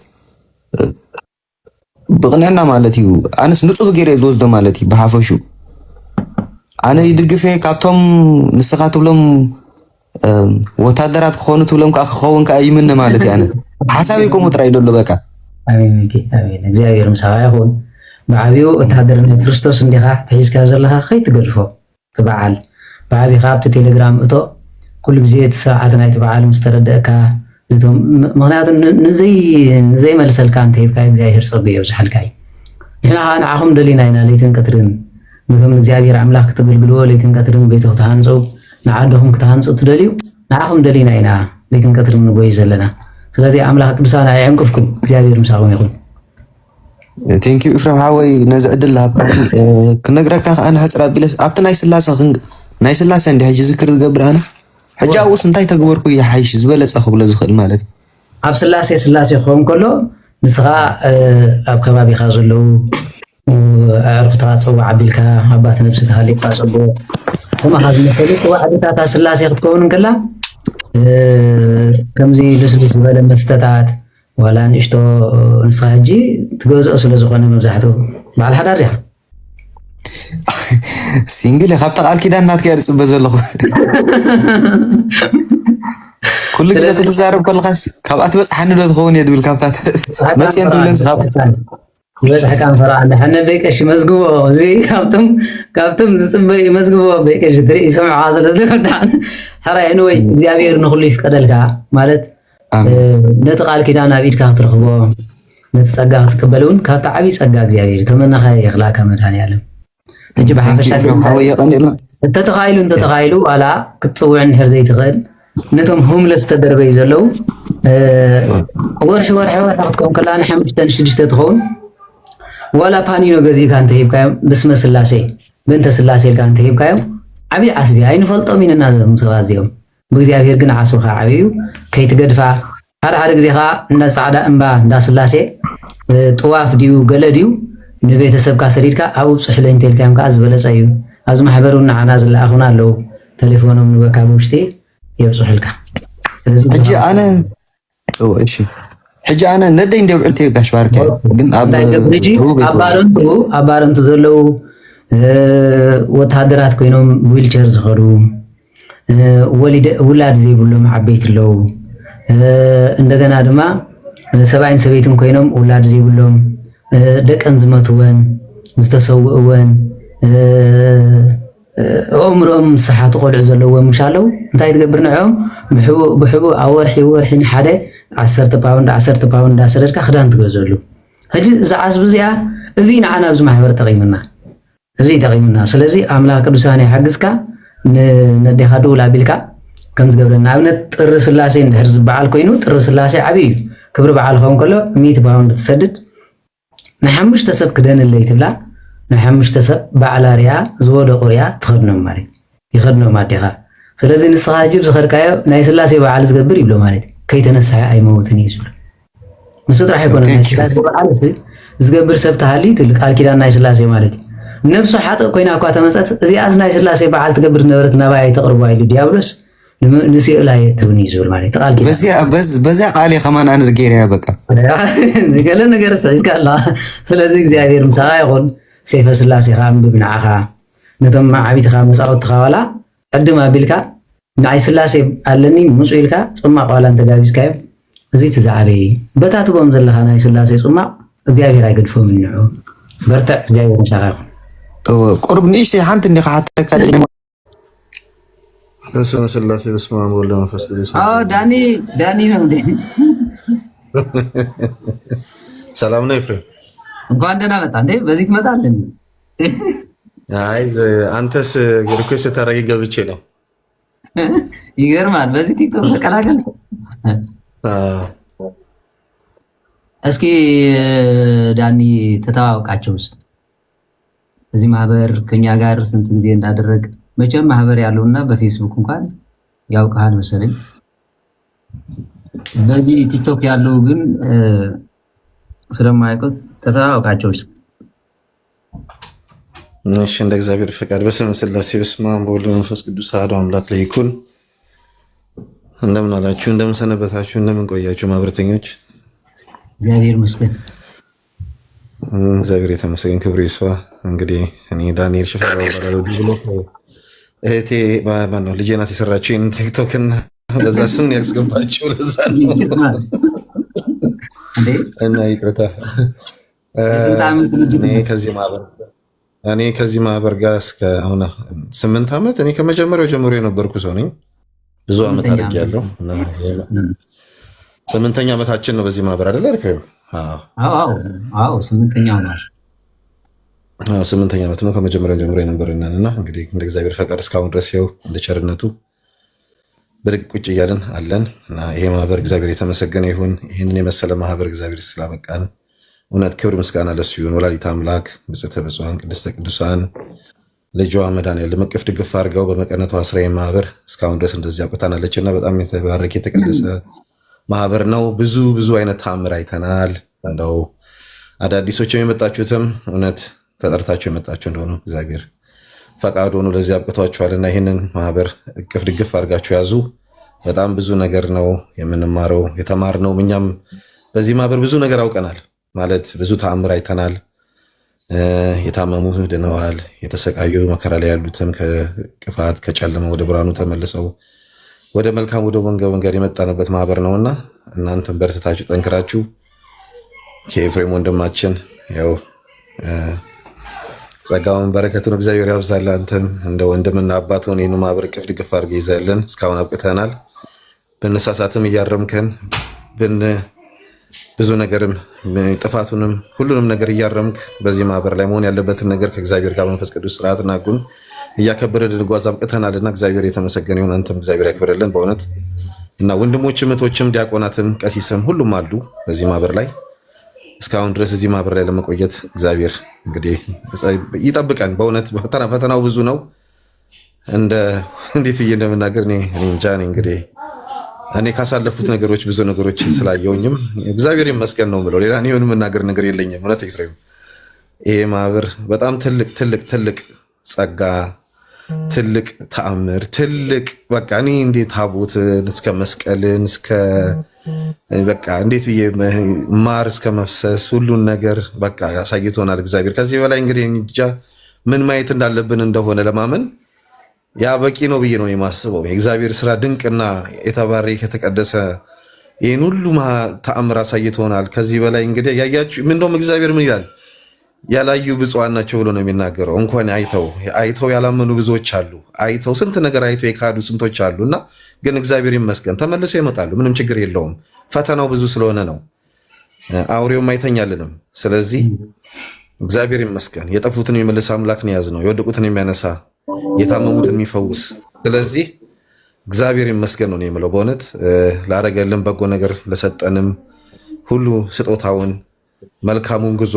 Speaker 9: بقنعنا مالتي انس نصو غير زوز مالتي بحافشو أنا يدقفه كابتم نسخات بلهم وتادرات خونت بلهم كأخوان كأيمن مالتي أنا حسابيكم مترايدو لبكا
Speaker 3: أمين እግዚአብሔር ምሳዋ ይሁን بعبيو تهدرن ክርስቶስ እንዲኻ ተሒዝ ካዘለኻ ከይትገድፎ ትበዓል بعبي ካብቲ ቴሌግራም እቶ ኩሉ ግዜ ተሰዓት ናይ ትበዓል ምስተረደእካ እቶም ምክንያቱ ንዘይ መልሰልካ እንተይብካ እግዚአብሔር ፀቢዮ ዝሓልካይ ንሕና ንዓኹም ደሊና ኢና ለይትን ቀትርን نظام እግዚአብሔር አምላክ ተገልግሎ ለይትን ቀትርን ቤት ተሃንጾ ንዓደኹም ከተሃንጹ ትደልዩ ንዓኹም ደሊና ኢና ለይትን ቀትርን ንጎይ ዘለና ስለዚህ አምላክ ቅዱሳን አይንቅፍኩም እግዚአብሔር ምሳኹም ይሁን
Speaker 9: ቴንክ ዩ ኢፍራም ሃወይ ነዝዕድል ሃብካኒ ክነግረካ አነ ሕፅራ ቢለስ ኣብቲ ናይ ስላሰ እንዲ ሕጂ ዝክር ዝገብር ኣነ ሕጂ ኣብኡስ እንታይ ተግበርኩ ይሓይሽ ዝበለፀ ክብሎ ዝኽእል ማለት
Speaker 3: ኣብ ስላሴ ክኸውን ከሎ ንስኻ ኣብ ከባቢኻ ዘለዉ أعرفتها تصوع عبيلك أبات نفسي تخليك تصبو وما هذا المسألة وعدتها تسلاسي تكون كلا كم زي لسلس بلا مستطاعت ولا نشتو نسخاجي تجوز أصل زخانة مزحته مع الحدار يا
Speaker 9: سينجل خبط قال كده النات كيارس بزلخ كل جزء تزارب كل خاص كابات بس حنو تخون يدبل كابتات ما تينتو لنس خبط
Speaker 3: بس حكام فرع عند حنا بيكش مزقوه زي كابتم زصبي مزقوه بيكش تري سمع عازل دحان حرا انوي እግዚአብሔር ንኹሉ ይፍቀደልካ ማለት ነጥቃል ኪዳና ቢድካ ትረኽቦ ነጥጸጋ ትቀበሉን ካብታ ዓቢ ጸጋ እግዚአብሔር ተመናኸ ይخلاካ መድሃን ያለም እንጂ በሐፈሻ ተተኻይሉ አላ ክትጽውዕን ሕር ዘይትኽእል ነቶም ሆምለስ ተደርበይ ዘለው ወርሒ ክትኮን ከላና 5-6 ትኸውን ولا بانينو غزي كان تهيبكايم بسم سلاسي بنت سلاسي كان تهيبكايم عبي عسبي عين فلطو من الناس متوازيهم بእግዚአብሔር ግን ዓስوخا عبيو كيتغدفا هذا غزيخا الناس عدا انبا ندا سلاسي طواف ديو غلديو نبيتسبكا سريدكا او صحلين تلكام كاز بلصايو از محبرنا عنا زلا اخونا لو تليفونهم نبكا بوشتي يبصحلكا
Speaker 9: اجي انا ايش حجي أنا ندي ندي وعلتي قاش بارك جن أبارنتو زلوا وتهدرات كينهم ويلشير زخروا ولاد زي بقولهم عبيت له عندنا دما 70 سبيتهم كينهم ولاد زي بقولهم دك أنزمتوين زتسوون عمرهم صحة قول عزلوا مشالو انت يتقبرنا عم بحبو أورحي حدا
Speaker 3: 10 ፓውንድ ኣሰደድካ ክዳን ትገዘሉ ሕጂ ዝዓስ ብዚኣ እዚ ንዓና ኣብዚ ማሕበር ጠቂሙና ስለዚ ኣምላኽ ቅዱሳን ይሓግዝካ ነዴኻ ደውል ኣቢልካ ከም ዝገብረና ኣብነት ጥሪ ስላሴ እንድሕር ዝበዓል ኮይኑ ጥሪ ስላሴ ዓብይ እዩ ክብሪ በዓል ኸውን ከሎ 100 ፓውንድ ትሰድድ ንሓሙሽተ ሰብ ክደንለይ ትብላ ንሓሙሽተ ሰብ በዓላ ርያ ዝወደቑ ርያ ትኸድኖም ማለት ይኸድኖም ኣዴኻ ስለዚ ንስኻ ጅብ ዝኸድካዮ ናይ ስላሴ በዓል ዝገብር ይብሎ ማለት ከይተነሳሐ ኣይመውትን እዩ ዝብሎ ንሱ ጥራሕ ኣይኮነ ናይ ስላሴ በዓል ዝገብር ሰብ ተሃልዩ ትልቅ ቃል ኪዳን ናይ ስላሴ ማለት እዩ ነፍሱ ሓጥእ ኮይና እኳ ተመፀት እዚኣስ ናይ ስላሴ በዓል ትገብር ነበረት ናባይ ተቕርባ ኢሉ ዲያብሎስ ንስኡ ላይ ትብኒ ዝብል ማለት ቃል ኪዳን
Speaker 13: በዚያ ቃል ከማን ኣነ ገይረያ በቃ
Speaker 3: ዝገለ ነገር ሒዝካ ኣላ ስለዚ እግዚኣብሔር ምሳኻ ይኹን ሰይፈ ስላሴኻ እምብብ ንዓኻ ነቶም ዓቢትኻ መፃወትኻ ዋላ ዕድም ኣቢልካ ንዓይ ስላሴ ኣለኒ ምፁ ኢልካ ፅማቕ ዋላ እንተጋቢዝካዮ እዚ ትዛዕበይ በታትቦም ዘለኻ ናይ ስላሴ ፅማቕ እግዚኣብሔር ኣይገድፎም ንዑ በርትዕ እግዚኣብሔር ምሳኻ ይኹን
Speaker 13: ቁርብ ንእሽተይ ሓንቲ እንዲኻ ሓተካ
Speaker 11: በስመ ስላሴ በስመ አብ ወወልድ ወመንፈስ ቅዱስ
Speaker 3: ዳኒ ነው እንዴ
Speaker 11: ሰላም ነው ኤፍሬም
Speaker 3: እንኳን ደህና መጣ እንዴ በዚህ ትመጣለህ
Speaker 11: አይ አንተስ ሪኩዌስት ታረጊ ገብቼ ነው
Speaker 3: ይገርማል በዚህ ቲክቶክ ተቀላቀል እስኪ ዳኒ ተተዋወቃቸውስ እዚህ ማህበር ከኛ ጋር ስንት ጊዜ እንዳደረግ መቼም ማህበር ያለውና በፌስቡክ እንኳን ያውቃል መሰለኝ በዚህ ቲክቶክ ያለው ግን ስለማይቆጥ ተተዋወቃቸውስ
Speaker 11: እሺ እንደ እግዚአብሔር ፈቃድ በስመ ስላሴ በስመ አብ ወወልድ ወመንፈስ ቅዱስ አሐዱ አምላክ ላይ ይኩን እንደምን አላችሁ እንደምን ሰነበታችሁ እንደምን ቆያችሁ ማህበረተኞች እግዚአብሔር ይመስገን እግዚአብሔር የተመሰገነ ክብር ይስፋ እንግዲህ እኔ ዳንኤል ሽፈራው ባላለው ብሎ እህቴ ማነው ልጄ ናት የሰራችው ቲክቶክ እና በዛ ስም ነው ያስገባችው ለዛ እና ይቅርታ እኔ ከዚህ ማህበር ጋር እስከ አሁን 8 ዓመት እኔ ከመጀመሪያው ጀምሮ የነበርኩ ሰው ነኝ ብዙ ዓመት አድርጌያለሁ እና 8ኛ ዓመታችን ነው በዚህ ማህበር አይደል አልከኝ
Speaker 3: አዎ 8ኛው ነው
Speaker 11: 8ኛ ዓመት ነው ከመጀመሪያው ጀምሮ የነበርነን እና እንግዲህ እንደ እግዚአብሔር ፈቃድ እስካሁን ድረስ ይኸው እንደ ቸርነቱ በደግ ቁጭ እያለን አለን እና ይሄ ማህበር እግዚአብሔር የተመሰገነ ይሁን ይህንን የመሰለ ማህበር እግዚአብሔር ስላበቃን እውነት ክብር ምስጋና ለሱ ይሁን ወላዲተ አምላክ ብጽዕተ ብፁዓን ቅድስተ ቅዱሳን ልጇ መድኃኒዓለም እቅፍ ድግፍ አድርገው በመቀነቷ አስራዬ ማህበር እስካሁን ድረስ እንደዚህ አውቅታናለች እና በጣም የተባረከ የተቀደሰ ማህበር ነው ብዙ አይነት ተአምር አይተናል እንደው አዳዲሶችም የመጣችሁትም እውነት ተጠርታችሁ የመጣችሁ እንደሆነ እግዚአብሔር ፈቃድ ሆኖ ለዚህ አብቅቷችኋልና ይህንን ማህበር እቅፍ ድግፍ አድርጋችሁ ያዙ በጣም ብዙ ነገር ነው የምንማረው የተማርነው እኛም በዚህ ማህበር ብዙ ነገር አውቀናል ማለት ብዙ ተአምር አይተናል የታመሙ ድነዋል የተሰቃዩ መከራ ላይ ያሉትም ከቅፋት ከጨለማ ወደ ብርሃኑ ተመልሰው ወደ መልካም ወደ መንገድ የመጣንበት ማህበር ነውና እናንተም በርትታችሁ ጠንክራችሁ ከኤፍሬም ወንድማችን ያው ጸጋውን በረከቱን እግዚአብሔር ያብዛል አንተም እንደ ወንድምና አባት ሆነህ ይህን ማህበር እቅፍ ድግፍ አድርገህ ይዘህልን እስካሁን አብቅተናል ብንሳሳትም እያረምከን ብዙ ነገርም ጥፋቱንም ሁሉንም ነገር እያረምክ በዚህ ማህበር ላይ መሆን ያለበትን ነገር ከእግዚአብሔር ጋር መንፈስ ቅዱስ ስርዓትና ሕጉን እያከበረ ልጓዝ አብቅተናልና እግዚአብሔር የተመሰገነ ይሁን አንተም እግዚአብሔር ያክብርልን በእውነት እና ወንድሞችም እህቶችም ዲያቆናትም ቀሲስም ሁሉም አሉ በዚህ ማህበር ላይ እስካሁን ድረስ እዚህ ማህበር ላይ ለመቆየት እግዚአብሔር እንግዲህ ይጠብቀን በእውነት ፈተናው ብዙ ነው እንዴት ብዬ እንደምናገር እኔ እንጃ እንግዲህ እኔ ካሳለፉት ነገሮች ብዙ ነገሮች ስላየውኝም እግዚአብሔር ይመስገን ነው ብለው ሌላ እኔ የምናገር ነገር የለኝም እውነት ኤፍሬም ይሄ ማህበር በጣም ትልቅ ጸጋ ትልቅ ተአምር ትልቅ በቃ እኔ እንዴት ታቦትን እስከ መስቀልን እስከ በቃ እንዴት ብዬ ማር እስከ መፍሰስ ሁሉን ነገር በቃ ያሳይቶናል እግዚአብሔር ከዚህ በላይ እንግዲህ እንጃ ምን ማየት እንዳለብን እንደሆነ ለማመን ያ በቂ ነው ብዬ ነው የማስበው የእግዚአብሔር ስራ ድንቅና የተባረከ የተቀደሰ ይህን ሁሉ ተአምር አሳይቶናል ከዚህ በላይ እንግዲህ ያያችሁ እንደውም እግዚአብሔር ምን ይላል ያላዩ ብፁዓን ናቸው ብሎ ነው የሚናገረው እንኳን አይተው ያላመኑ ብዙዎች አሉ አይተው ስንት ነገር አይተው የካዱ ስንቶች አሉና ግን እግዚአብሔር ይመስገን ተመልሰው ይመጣሉ ምንም ችግር የለውም ፈተናው ብዙ ስለሆነ ነው። አውሬውም አይተኛልንም። ስለዚህ እግዚአብሔር ይመስገን የጠፉትን የሚመልስ አምላክን ያዝ ነው፣ የወደቁትን የሚያነሳ የታመሙትን የሚፈውስ። ስለዚህ እግዚአብሔር ይመስገን ነው የምለው በእውነት ላረገልን በጎ ነገር ለሰጠንም ሁሉ ስጦታውን መልካሙን ጉዞ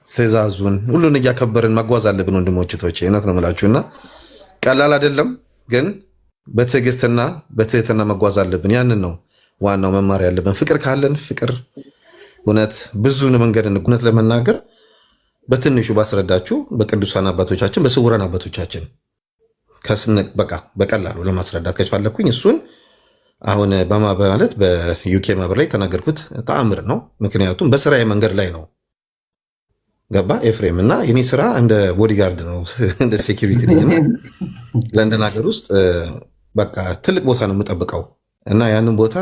Speaker 11: ትእዛዙን ሁሉን እያከበርን መጓዝ አለብን ወንድሞች እህቶቼ፣ እውነት ነው የምላችሁና ቀላል አይደለም፣ ግን በትዕግስትና በትህትና መጓዝ አለብን። ያንን ነው ዋናው መማር ያለብን። ፍቅር ካለን ፍቅር እውነት ብዙ መንገድ እውነት ለመናገር በትንሹ ባስረዳችሁ በቅዱሳን አባቶቻችን በስውራን አባቶቻችን በቃ በቀላሉ ለማስረዳት ከፈለኩኝ እሱን አሁን በማለት በዩኬ ማህበር ላይ ተናገርኩት ተአምር ነው። ምክንያቱም በስራዬ መንገድ ላይ ነው ገባ ኤፍሬም እና የኔ ስራ እንደ ቦዲጋርድ ነው እንደ ሴኩሪቲ ነኝ። ለንደን ሀገር ውስጥ በቃ ትልቅ ቦታ ነው የምጠብቀው እና ያንን ቦታ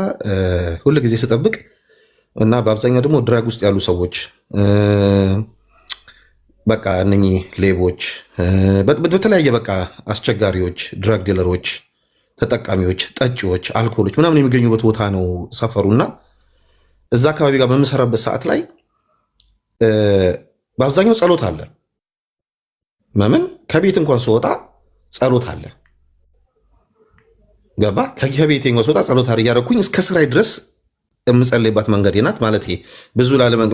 Speaker 11: ሁሉ ጊዜ ስጠብቅ እና በአብዛኛው ደግሞ ድራግ ውስጥ ያሉ ሰዎች በቃ እነኚህ ሌቦች በተለያየ በቃ አስቸጋሪዎች፣ ድራግ ዲለሮች፣ ተጠቃሚዎች፣ ጠጪዎች፣ አልኮሎች ምናምን የሚገኙበት ቦታ ነው ሰፈሩና እዛ አካባቢ ጋር በምሰራበት ሰዓት ላይ በአብዛኛው ጸሎት አለ። መምን ከቤት እንኳን ስወጣ ጸሎት አለ ገባ ከቤት እንኳን ስወጣ ጸሎት አለ እያደረኩኝ እስከ ስራዬ ድረስ የምጸልይባት መንገድ ናት። ማለት ብዙ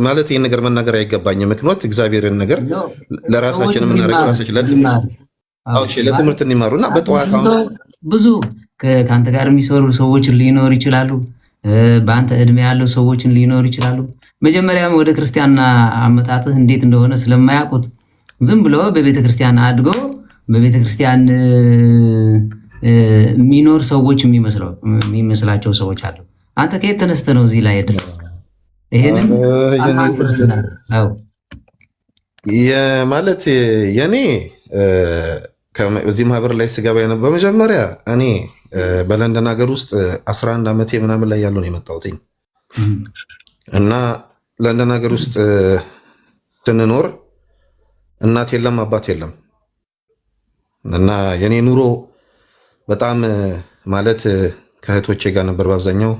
Speaker 11: ማለት ይህን ነገር መናገር አይገባኝም። ምክንያት እግዚአብሔርን ነገር ለራሳችን የምናደርገው ራሳችን ለትምህርት እንዲማሩና በጠዋት
Speaker 3: ብዙ ከአንተ ጋር የሚሰሩ ሰዎችን ሊኖር ይችላሉ። በአንተ እድሜ ያለው ሰዎችን ሊኖር ይችላሉ። መጀመሪያም ወደ ክርስቲያን አመጣጥህ እንዴት እንደሆነ ስለማያውቁት ዝም ብሎ በቤተ ክርስቲያን አድጎ በቤተ ክርስቲያን የሚኖር ሰዎች የሚመስላቸው ሰዎች አሉ። አንተ ከየት ተነስተህ ነው እዚህ ላይ የደረስከው? ይሄንን
Speaker 11: ማለት የኔ እዚህ ማህበር ላይ ስገባ የነበረ በመጀመሪያ እኔ በለንደን ሀገር ውስጥ 11 ዓመቴ ምናምን ላይ ያለው ነው የመጣሁት እና ለንደን ሀገር ውስጥ ስንኖር እናት የለም አባት የለም እና የኔ ኑሮ በጣም ማለት ከእህቶቼ ጋር ነበር በአብዛኛው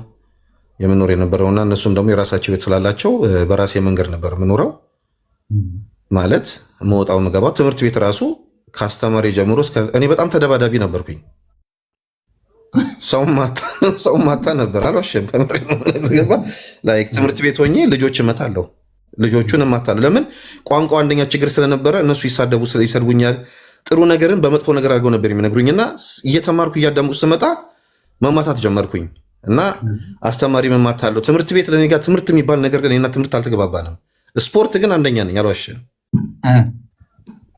Speaker 11: የምኖር የነበረውና እነሱም ደግሞ የራሳቸው ቤት ስላላቸው በራሴ መንገድ ነበር የምኖረው። ማለት መውጣው ምገባው ትምህርት ቤት ራሱ ከአስተማሪ ጀምሮ እኔ በጣም ተደባዳቢ ነበርኩኝ። ሰው ማታ ነበር አልዋሽም። ትምህርት ቤት ሆኜ ልጆች እመታለሁ፣ ልጆቹን እማታለሁ። ለምን ቋንቋ አንደኛ ችግር ስለነበረ እነሱ ይሰድቡኛል። ጥሩ ነገርን በመጥፎ ነገር አድርገው ነበር የሚነግሩኝና እየተማርኩ እያዳምኩ ስመጣ መማታት ጀመርኩኝ እና አስተማሪ መማታለሁ። ትምህርት ቤት ለኔ ጋር ትምህርት የሚባል ነገር ግን እና ትምህርት አልተገባባንም። ስፖርት ግን አንደኛ ነኝ አልዋሽም።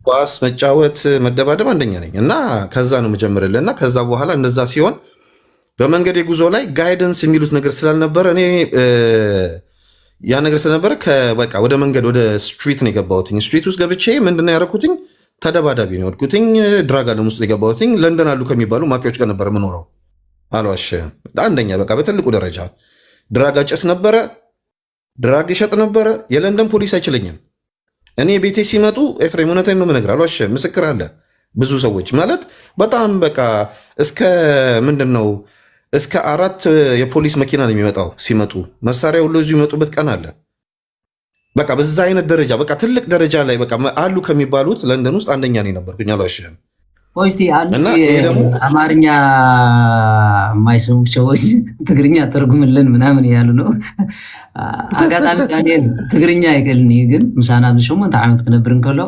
Speaker 11: ኳስ መጫወት፣ መደባደብ አንደኛ ነኝ እና ከዛ ነው መጀመርልህ እና ከዛ በኋላ እንደዛ ሲሆን በመንገድ የጉዞ ላይ ጋይደንስ የሚሉት ነገር ስላልነበረ እኔ ያ ነገር ስለነበረ በቃ ወደ መንገድ ወደ ስትሪት ነው የገባሁትኝ። ስትሪት ውስጥ ገብቼ ምንድነው ያደረኩትኝ? ተደባዳቢ ነው የወድኩትኝ። ድራግ ዓለም ውስጥ የገባሁትኝ ለንደን አሉ ከሚባሉ ማፊያዎች ጋር ነበር የምኖረው አልዋሽም። አንደኛ በቃ በትልቁ ደረጃ ድራግ አጨስ ነበረ፣ ድራግ ይሸጥ ነበረ። የለንደን ፖሊስ አይችለኝም። እኔ ቤቴ ሲመጡ ኤፍሬም እውነቴን ነው የምነግርህ አልዋሽም፣ ምስክር አለ። ብዙ ሰዎች ማለት በጣም በቃ እስከ ምንድነው እስከ 4 የፖሊስ መኪና ነው የሚመጣው። ሲመጡ መሳሪያ ሁሉ እዚሁ የሚመጡበት ቀን አለ። በቃ በዛ አይነት ደረጃ በቃ ትልቅ ደረጃ ላይ በቃ አሉ ከሚባሉት ለንደን ውስጥ አንደኛ ነው ነበርኩኝ አልዋሽም።
Speaker 3: እስቲ አማርኛ የማይሰሙ ሰዎች ትግርኛ ተርጉምልን ምናምን ያሉ ነው። አጋጣሚ ዳንኤል ትግርኛ አይገልኒ ግን ምሳና ብ8 ዓመት ክነብር እንከሎ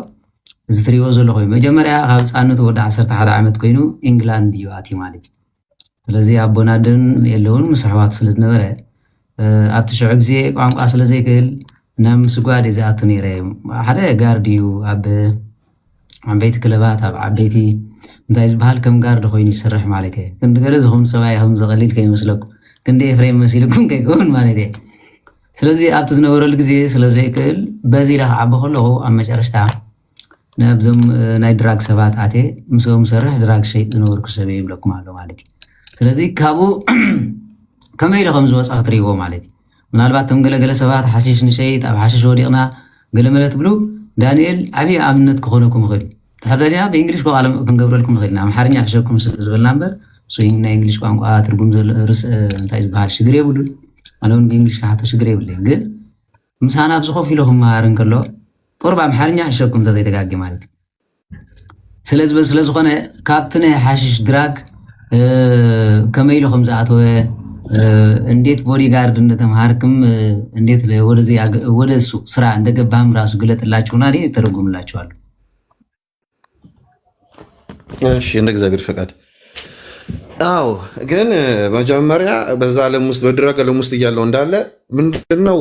Speaker 3: እዚ ትሪኦ ዘለኹ መጀመርያ ካብ ህፃነቱ ወደ 11 ዓመት ኮይኑ ኢንግላንድ እዩ ኣትዩ ማለት እዩ። ስለዚ ኣቦናድን የለውን ምስ ኣሕዋቱ ስለዝነበረ ኣብቲ ሽዑ ግዜ ቋንቋ ስለዘይክእል ናብ ምስጓድ ዝኣቱ ነይረ። ሓደ ጋርዲ እዩ ኣብ ዓበይቲ ክለባት ኣብ ዓበይቲ እንታይ ዝበሃል ከም ጋርዲ ኮይኑ ይሰርሕ ማለት እየ። ክንገለ ዝኹን ሰብኣይ ከም ዘቐሊል ከይመስለኩም ክንደ ኤፍሬም መሲልኩም ከይከውን ማለት እየ። ስለዚ ኣብቲ ዝነበረሉ ግዜ ስለዘይክእል በዚ ኢለ ክዓቢ ከለኹ ኣብ መጨረሽታ ናብዞም ናይ ድራግ ሰባት ኣቴ ምስኦም ሰርሕ ድራግ ሸይጥ ዝነበርኩ ሰብ ይብለኩም ኣሎ ማለት እዩ። ስለዚ ካብኡ ከመይ ኢለ ከም ዝወፃ ክትሪእዎ ማለት እዩ። ምናልባት ቶም ገለገለ ሰባት ሓሽሽ ንሸይጥ ኣብ ሓሽሽ ወዲቕና ገለመለ ትብሉ ዳንኤል ዓብዪ ኣብነት ክኾነኩም ይኽእል እዩ። ተሓዳዲና ብእንግሊሽ ቃል ክንገብረልኩም ንኽእል ኢና ኣምሓርኛ ክሸኩም ዝበልና እምበር ናይ እንግሊሽ ቋንቋ ትርጉም ርእስ እንታይ ዝበሃል ሽግር የብሉን። أنا بإنجليش حتى شجري بلين قل مسانا بزخوف لهم مهارن كله قرب محرني عشركم تزاي تجاجي مالتي سلز خنا كابتن حاشش دراك كما يلو خمسة እንዴት ቦዲጋርድ እንደተማርክም እንዴት ወደሱ ስራ እንደገባህም ራሱ ግለጥላችሁና እኔ ተረጉምላችኋለሁ።
Speaker 11: እሺ እንደ እግዚአብሔር ፈቃድ። አዎ ግን መጀመሪያ በዛ ዓለም ውስጥ በድራግ ዓለም ውስጥ እያለው እንዳለ ምንድነው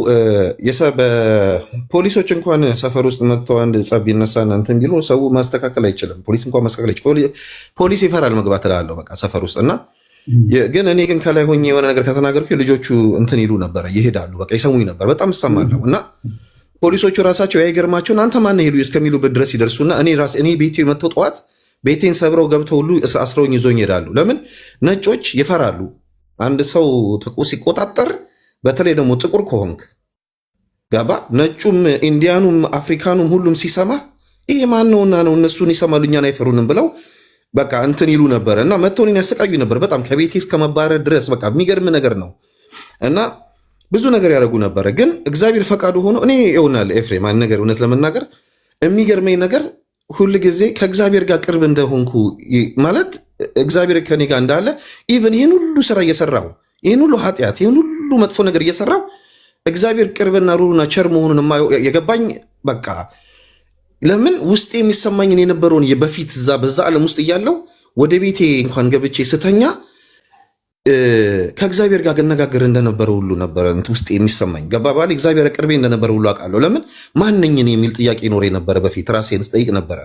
Speaker 11: ፖሊሶች እንኳን ሰፈር ውስጥ መጥተው አንድ ጸብ ይነሳና እንትን ቢሉ ሰው ማስተካከል አይችልም። ፖሊስ እንኳን ማስተካከል አይችልም። ፖሊስ ይፈራል መግባት እላለሁ በቃ ሰፈር ውስጥ እና ግን እኔ ግን ከላይ ሆኜ የሆነ ነገር ከተናገርኩ ልጆቹ እንትን ይሉ ነበር ይሄዳሉ በቃ ይሰሙኝ ነበር በጣም እሰማለሁ እና ፖሊሶቹ ራሳቸው ያይገርማቸው አንተ ማን ሄዱ እስከሚሉበት ድረስ ይደርሱና እኔ ቤቴ መጥተው ጠዋት ቤቴን ሰብረው ገብተው ሁሉ አስረውኝ ይዞኝ ይሄዳሉ። ለምን ነጮች ይፈራሉ። አንድ ሰው ሲቆጣጠር በተለይ ደግሞ ጥቁር ከሆንክ ገባ ነጩም ኢንዲያኑም አፍሪካኑም ሁሉም ሲሰማ ይሄ ማን ነውና ነው እነሱን ይሰማሉ እኛን አይፈሩንም ብለው በቃ እንትን ይሉ ነበር እና መተውን ያሰቃዩ ነበር በጣም ከቤቴ እስከ መባረር ድረስ በቃ የሚገርም ነገር ነው እና ብዙ ነገር ያደርጉ ነበር። ግን እግዚአብሔር ፈቃዱ ሆኖ እኔ ይሆናል ኤፍሬም አንድ ነገር እውነት ለመናገር የሚገርመኝ ነገር ሁሉ ጊዜ ከእግዚአብሔር ጋር ቅርብ እንደሆንኩ ማለት እግዚአብሔር ከኔ ጋር እንዳለ ኢቭን ይሄን ሁሉ ስራ እየሰራው ይሄን ሁሉ ኃጢአት ይሄን ሁሉ መጥፎ ነገር እየሰራው እግዚአብሔር ቅርብና ሩሩና ቸር መሆኑን የገባኝ በቃ ለምን ውስጤ የሚሰማኝን የነበረውን በፊት በዛ ዓለም ውስጥ እያለው ወደ ቤቴ እንኳን ገብቼ ስተኛ ከእግዚአብሔር ጋር ገነጋገር እንደነበረ ሁሉ ነበረ ውስጤ የሚሰማኝ ገባባል እግዚአብሔር ቅርቤ እንደነበረ ሁሉ አውቃለሁ። ለምን ማንኝን የሚል ጥያቄ ኖሬ ነበረ በፊት ራሴን ስጠይቅ ነበረ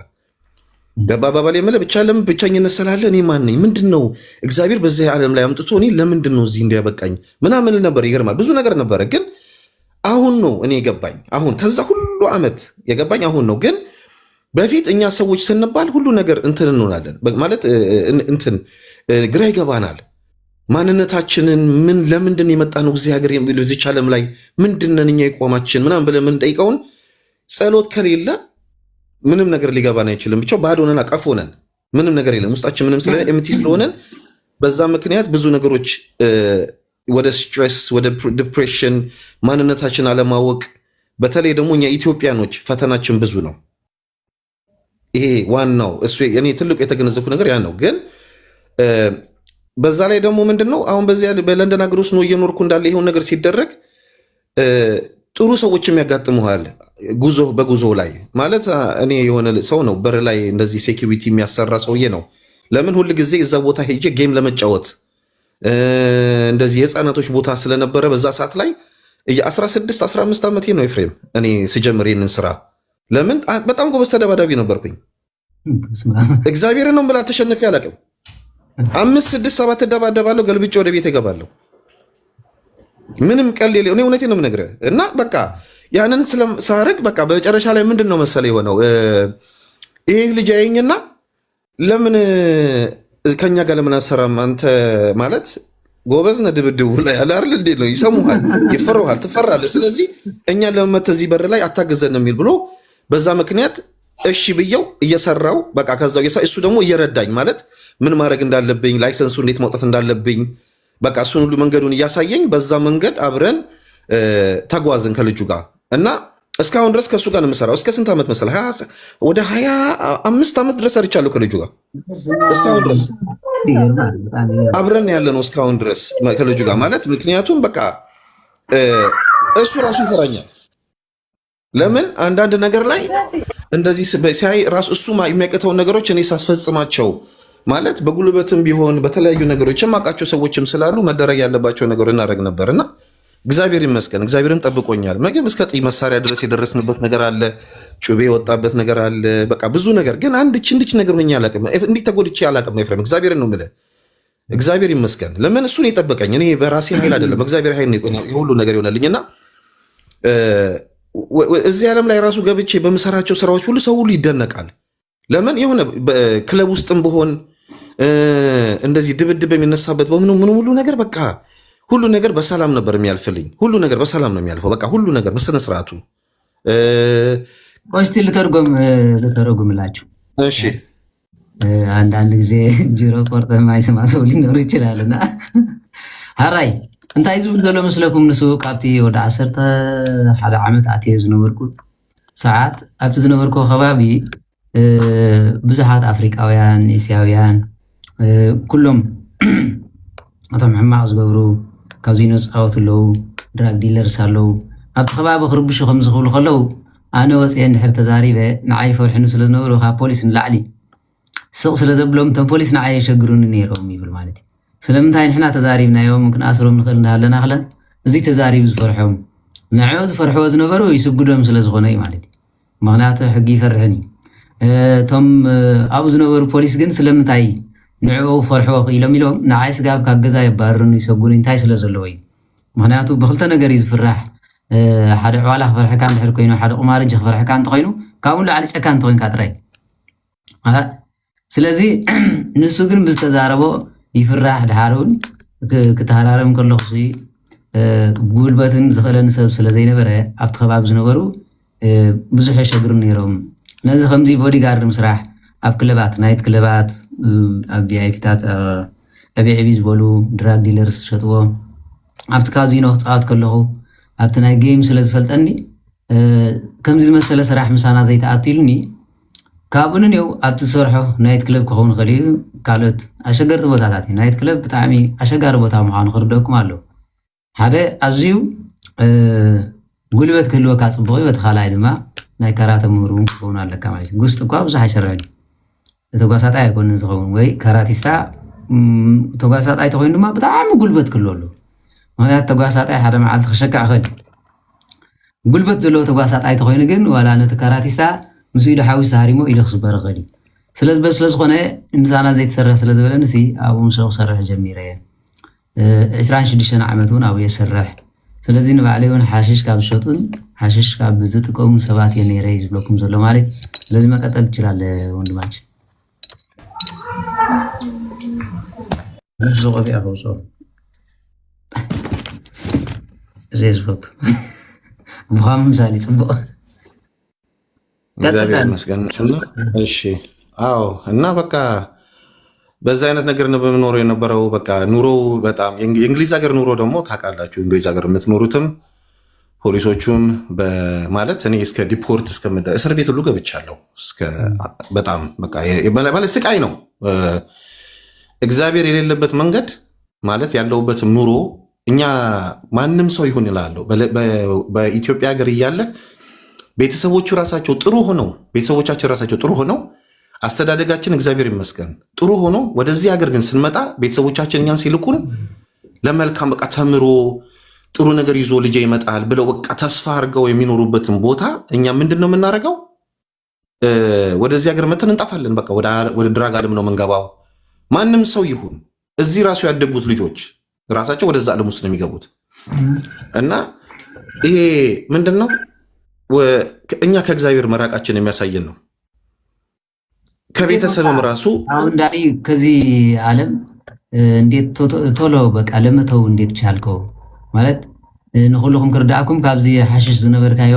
Speaker 11: ገባባል የምለ ብቻ ለምን ብቻኝነት ስላለ እኔ ማንኝ ምንድነው እግዚአብሔር በዚህ ዓለም ላይ አምጥቶ እኔ ለምንድነው እዚህ እንዲያበቃኝ ምናምን ነበር። ይገርማል ብዙ ነገር ነበረ ግን አሁን ነው እኔ የገባኝ አሁን ከዛ ሁሉ ዓመት የገባኝ አሁን ነው። ግን በፊት እኛ ሰዎች ስንባል ሁሉ ነገር እንትን እንሆናለን ማለት እንትን ግራ ይገባናል። ማንነታችንን ምን ለምንድን የመጣ ነው እዚህ ሀገር በዚች ዓለም ላይ ምንድነን እኛ የቆማችን ምናምን ብለን የምንጠይቀውን ጸሎት ከሌለ ምንም ነገር ሊገባን አይችልም። ብቻ ባዶ ነን አቀፎ ነን ምንም ነገር የለም ውስጣችን ምንም ስለ ኤምቲ ስለሆነን በዛ ምክንያት ብዙ ነገሮች ወደ ስትሬስ ወደ ዲፕሬሽን ማንነታችን አለማወቅ በተለይ ደግሞ እኛ ኢትዮጵያኖች ፈተናችን ብዙ ነው። ይሄ ዋናው እሱ እኔ ትልቁ የተገነዘብኩ ነገር ያ ነው። ግን በዛ ላይ ደግሞ ምንድነው አሁን በዚያ በለንደን ሀገር ውስጥ ነው እየኖርኩ እንዳለ ይሄው ነገር ሲደረግ ጥሩ ሰዎችም ያጋጥሙሃል በጉዞ ላይ ማለት እኔ የሆነ ሰው ነው በር ላይ እንደዚህ ሴኩሪቲ የሚያሰራ ሰውዬ ነው። ለምን ሁሉ ጊዜ እዛ ቦታ ሄጄ ጌም ለመጫወት እንደዚህ የህፃናቶች ቦታ ስለነበረ በዛ ሰዓት ላይ 16 15 ዓመቴ ነው ኤፍሬም እኔ ስጀምር ይህንን ስራ ለምን በጣም ጎበዝ ተደባዳቢ ነበርኩኝ። እግዚአብሔርን ነው ብላ ተሸንፌ አላውቅም። 5 6 7 ተደባደባለሁ ገልብጬ ወደ ቤት እገባለሁ። ምንም ቀል የለው እኔ እውነቴን ነው የምነግርህ። እና በቃ ያንን ሳረግ በቃ በመጨረሻ ላይ ምንድነው መሰለ የሆነው ይሄ ልጅ ያየኝና ለምን ከኛ ጋር ለምን አሰራም አንተ ማለት ጎበዝ ነህ ድብድቡ ላይ ያለ አይደል እንዴ ነው ይሰሙሃል ይፈሩሃል ትፈራለህ ስለዚህ እኛ ለመመት እዚህ በር ላይ አታገዘን የሚል ብሎ በዛ ምክንያት እሺ ብየው እየሰራው በቃ ከዛው እሱ ደግሞ እየረዳኝ ማለት ምን ማድረግ እንዳለብኝ ላይሰንሱ እንዴት ማውጣት እንዳለብኝ በቃ እሱን ሁሉ መንገዱን እያሳየኝ በዛ መንገድ አብረን ተጓዝን ከልጁ ጋር እና እስካሁን ድረስ ከሱ ጋር ነው የምሰራው። እስከ ስንት ዓመት መሰለህ ወደ 25 ዓመት ድረስ ሰርቻለሁ ከልጁ ጋር እስካሁን ድረስ አብረን ያለ ነው እስካሁን ድረስ ከልጁ ጋር ማለት ምክንያቱም በቃ እሱ ራሱ ይፈራኛል። ለምን አንዳንድ ነገር ላይ እንደዚህ ሲያይ ራሱ እሱ የሚያቀተውን ነገሮች እኔ ሳስፈጽማቸው ማለት በጉልበትም ቢሆን በተለያዩ ነገሮች የማውቃቸው ሰዎችም ስላሉ መደረግ ያለባቸው ነገር እናደርግ ነበርና እግዚአብሔር ይመስገን እግዚአብሔርን ጠብቆኛል። ምግብ እስከ ጥይ መሳሪያ ድረስ የደረስንበት ነገር አለ፣ ጩቤ የወጣበት ነገር አለ። በቃ ብዙ ነገር ግን አንድች ነገር ሆኜ አላውቅም። እንዲህ ተጎድቼ አላውቅም። ኤፍሬም እግዚአብሔርን ነው የምልህ። እግዚአብሔር ይመስገን። ለምን እሱን የጠበቀኝ እኔ በራሴ ኃይል አይደለም፣ እግዚአብሔር ኃይል ነው የሁሉ ነገር ይሆናልኝና እዚህ ዓለም ላይ ራሱ ገብቼ በምሰራቸው ስራዎች ሁሉ ሰው ሁሉ ይደነቃል። ለምን የሆነ ክለብ ውስጥም ብሆን እንደዚህ ድብድብ የሚነሳበት በምኑ ምኑ ሁሉ ነገር በቃ ሁሉ ነገር በሰላም ነበር የሚያልፍልኝ። ሁሉ ነገር በሰላም ነው የሚያልፈው። በቃ ሁሉ ነገር በስነ ስርዓቱ።
Speaker 3: እስቲ ልተረጉምላችሁ።
Speaker 11: እሺ
Speaker 3: አንዳንድ ጊዜ ጆሮ ቆርጠህ የማይሰማ ሰው ሊኖር ይችላልና ሀራይ እንታይ ዝብል ዘሎ መስለኩም ንሱ ካብቲ ወደ 11 ዓመት ኣትየ ዝነበርኩ ሰዓት ኣብቲ ዝነበርኩ ከባቢ ብዙሓት ኣፍሪቃውያን ኤስያውያን ኩሎም እቶም ሕማቕ ዝገብሩ ካዚኖ ዝፃወቱ ኣለዉ ድራግ ዲለርስ ኣለዉ ኣብቲ ከባቢ ክርብሹ ከም ዝኽብሉ ከለዉ ኣነ ወፅየ እንድሕር ተዛሪበ ንዓይ ፈርሕኑ ስለ ዝነበሩ ካብ ፖሊስ ንላዕሊ ስቕ ስለ ዘብሎም እቶም ፖሊስ ንዓይ የሸግሩኒ ነይሮም ይብል ማለት እዩ ስለምንታይ ንሕና ተዛሪብናዮም ክንኣስሮም ንኽእል እንዳሃለና ኽለ እዚ ተዛሪብ ዝፈርሖም ንዕኡ ዝፈርሕዎ ዝነበሩ ይስግዶም ስለ ዝኾነ እዩ ማለት እዩ ምክንያቱ ሕጊ ይፈርሕን እዩ እቶም ኣብኡ ዝነበሩ ፖሊስ ግን ስለምንታይ ንዕኡ ፈርሕዎ ኢሎም ኢሎም ንዓይ ስጋብ ካብ ገዛ የባርሩን ይሰጉን እንታይ ስለ ዘለዎ እዩ ምክንያቱ ብክልተ ነገር እዩ ዝፍራሕ ሓደ ዕዋላ ክፈርሕካ እንድሕር ኮይኑ ሓደ ቁማርንጂ ክፈርሕካ እንተኮይኑ ካብኡ ላዕሊ ጨካ እንተኮይንካ ጥራይ ስለዚ ንሱ ግን ብዝተዛረቦ ይፍራሕ ድሓሩን ክተሃራረም ከለኹ ጉልበትን ዝኽእለኒ ሰብ ስለ ዘይነበረ ኣብቲ ከባቢ ዝነበሩ ብዙሕ የሸግሩ ነይሮም ነዚ ከምዚ ቦዲጋርድ ምስራሕ ኣብ ክለባት ናይት ክለባት ኣብ ቪአይፒታት ዕብዕቢ ዝበሉ ድራግ ዲለርስ ዝሸጥዎ ኣብቲ ካዚኖ ክፃወት ከለኹ ኣብቲ ናይ ጌም ስለ ዝፈልጠኒ ከምዚ ዝመሰለ ስራሕ ምሳና ዘይተኣትሉኒ ካብኡን እኒው ኣብቲ ዝሰርሖ ናይት ክለብ ክኸውን ይኽእል እዩ ካልኦት ኣሸገርቲ ቦታታት እዩ ናይት ክለብ ብጣዕሚ ኣሸጋሪ ቦታ ምዃኑ ክርደኩም ኣለዉ ሓደ ኣዝዩ ጉልበት ክህልወካ ፅቡቕ እዩ በቲ ካልኣይ ድማ ናይ ካራተ ምሁር እውን ክኸውን ኣለካ ማለት እዩ ጉስጢ እኳ ብዙሕ ኣይሰርሕን ተጓሳጣይ ኣይኮንን ዝኸውን ወይ ካራቲስታ ተጓሳጣይ ተኮይኑ ድማ ብጣዕሚ ጉልበት ክህልዎ ኣለዎ ምክንያቱ ተጓሳጣይ ሓደ መዓልቲ ክሸክዕ ክእል ጉልበት ዘለዎ ተጓሳጣይ ተኮይኑ ግን ዋላ ነቲ ካራቲስታ ምስ ኢሉ ሓዊስ ሃሪሞ ኢሉ ክስበር ክእል እዩ ስለዚ ስለዝኾነ ምሳና ዘይትሰርሕ ስለ ዝበለኒ ሲ ኣብኡ ምስኡ ክሰርሕ ጀሚረ እየ 26 ዓመት እውን ኣብኡ የሰርሕ ስለዚ ንባዕለይ እውን ሓሽሽ ካብ ዝሸጡን ሓሽሽ ካብ ዝጥቀሙ ሰባት እየ ነይረ ዝብለኩም ዘሎ ማለት ስለዚ መቀጠል ትችላለ ወንድማችን ንሱ ቆቢያ ከውፅኦ زي زفت مهم مثالي ጽቡቕ
Speaker 11: እግዚአብሔር ይመስገን እሺ አዎ እና በቃ በዛ አይነት ነገር ነው በመኖር የነበረው በቃ ኑሮ በጣም የእንግሊዝ ሀገር ኑሮ ደግሞ ታውቃላችሁ እንግሊዝ ሀገር የምትኖሩትም ፖሊሶቹም በማለት እኔ እስከ ዲፖርት እስከ እስር ቤት ሁሉ ገብቻለሁ እስከ በጣም በቃ ማለት ስቃይ ነው እግዚአብሔር የሌለበት መንገድ ማለት ያለውበት ኑሮ እኛ ማንም ሰው ይሁን ይላልው በኢትዮጵያ ሀገር እያለ ቤተሰቦቹ ራሳቸው ጥሩ ሆነው ቤተሰቦቻችን ራሳቸው ጥሩ ሆነው አስተዳደጋችን እግዚአብሔር ይመስገን ጥሩ ሆኖ ወደዚህ ሀገር ግን ስንመጣ ቤተሰቦቻችን እኛን ሲልኩን ለመልካም በቃ ተምሮ ጥሩ ነገር ይዞ ልጅ ይመጣል ብለው በቃ ተስፋ አድርገው የሚኖሩበትን ቦታ እኛ ምንድነው የምናደርገው ወደዚህ ሀገር መተን እንጣፋለን በቃ ወደ ድራግ ዓለም ነው መንገባው ማንም ሰው ይሁን እዚህ ራሱ ያደጉት ልጆች ራሳቸው ወደዛ ዓለም ውስጥ ነው የሚገቡት እና ይሄ ምንድነው እኛ ከእግዚአብሔር መራቃችን የሚያሳየን ነው ከቤተሰብም ራሱ
Speaker 3: አሁን ዳኒ ከዚህ ዓለም እንዴት ቶሎ በቃ ለመተው እንዴት ቻልከው ማለት ንኹልኩም ክርዳእኩም ካብዚ ሓሽሽ ዝነበርካዮ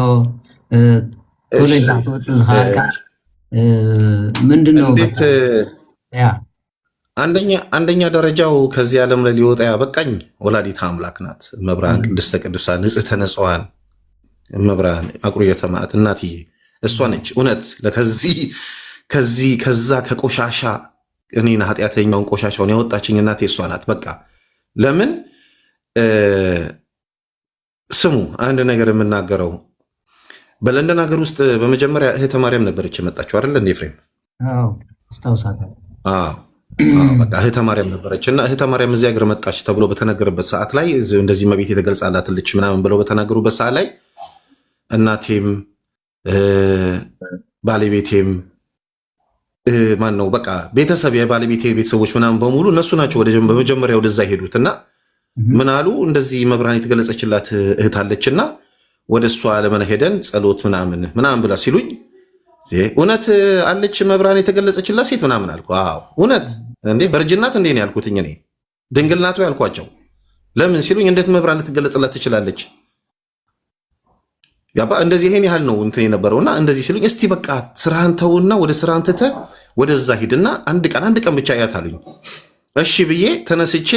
Speaker 3: ቶሎ ይዛውጽ ዝኻልካ ምንድነው
Speaker 11: እንዴት
Speaker 3: ያ
Speaker 11: አንደኛ ደረጃው ከዚህ ዓለም ላይ ሊወጣ ያበቃኝ ወላዲተ አምላክ ናት መብራን ቅድስተ ቅዱሳን ንጽሕተ ንጹሐን መብራን አቁሪተ ሰማዕት እናትዬ እሷ ነች እውነት ከዛ ከቆሻሻ እኔና ኃጢአተኛውን ቆሻሻውን ያወጣችኝ እናቴ እሷ ናት በቃ ለምን ስሙ አንድ ነገር የምናገረው በለንደን ሀገር ውስጥ በመጀመሪያ እህተ ማርያም ነበረች የመጣችው አይደል እንዴ ፍሬም
Speaker 3: አዎ አስታውሳለሁ
Speaker 11: በቃ እህተ ማርያም ነበረች እና እህተ ማርያም እዚህ ሀገር መጣች ተብሎ በተነገረበት ሰዓት ላይ እንደዚህ መቤት የተገልጻላትልች ምናምን ብለው በተናገሩበት ሰዓት ላይ እናቴም ባለቤቴም ማን ነው በቃ ቤተሰብ የባለቤቴ ቤተሰቦች ምናምን በሙሉ እነሱ ናቸው በመጀመሪያ ወደዛ ሄዱት እና ምን አሉ እንደዚህ መብራን የተገለጸችላት እህት አለችና ወደ እሷ ለምን ሄደን ጸሎት ምናምን ብላ ሲሉኝ እውነት አለች መብራን የተገለጸችላት ሴት ምናምን አልኩ አዎ እውነት እንዴ ቨርጅናት እንዴ ነው ያልኩት እኔ ድንግልናቱ ያልኳቸው ለምን ሲሉኝ እንዴት መብራን ልትገለጽላት ትችላለች ያባ እንደዚህ ይሄን ያህል ነው እንትን የነበረውና እንደዚህ ሲሉኝ እስቲ በቃ ስራህን ተውና ወደ ስራህን ተተ ወደዛ ሂድና አንድ ቀን ብቻ ያታሉኝ እሺ ብዬ ተነስቼ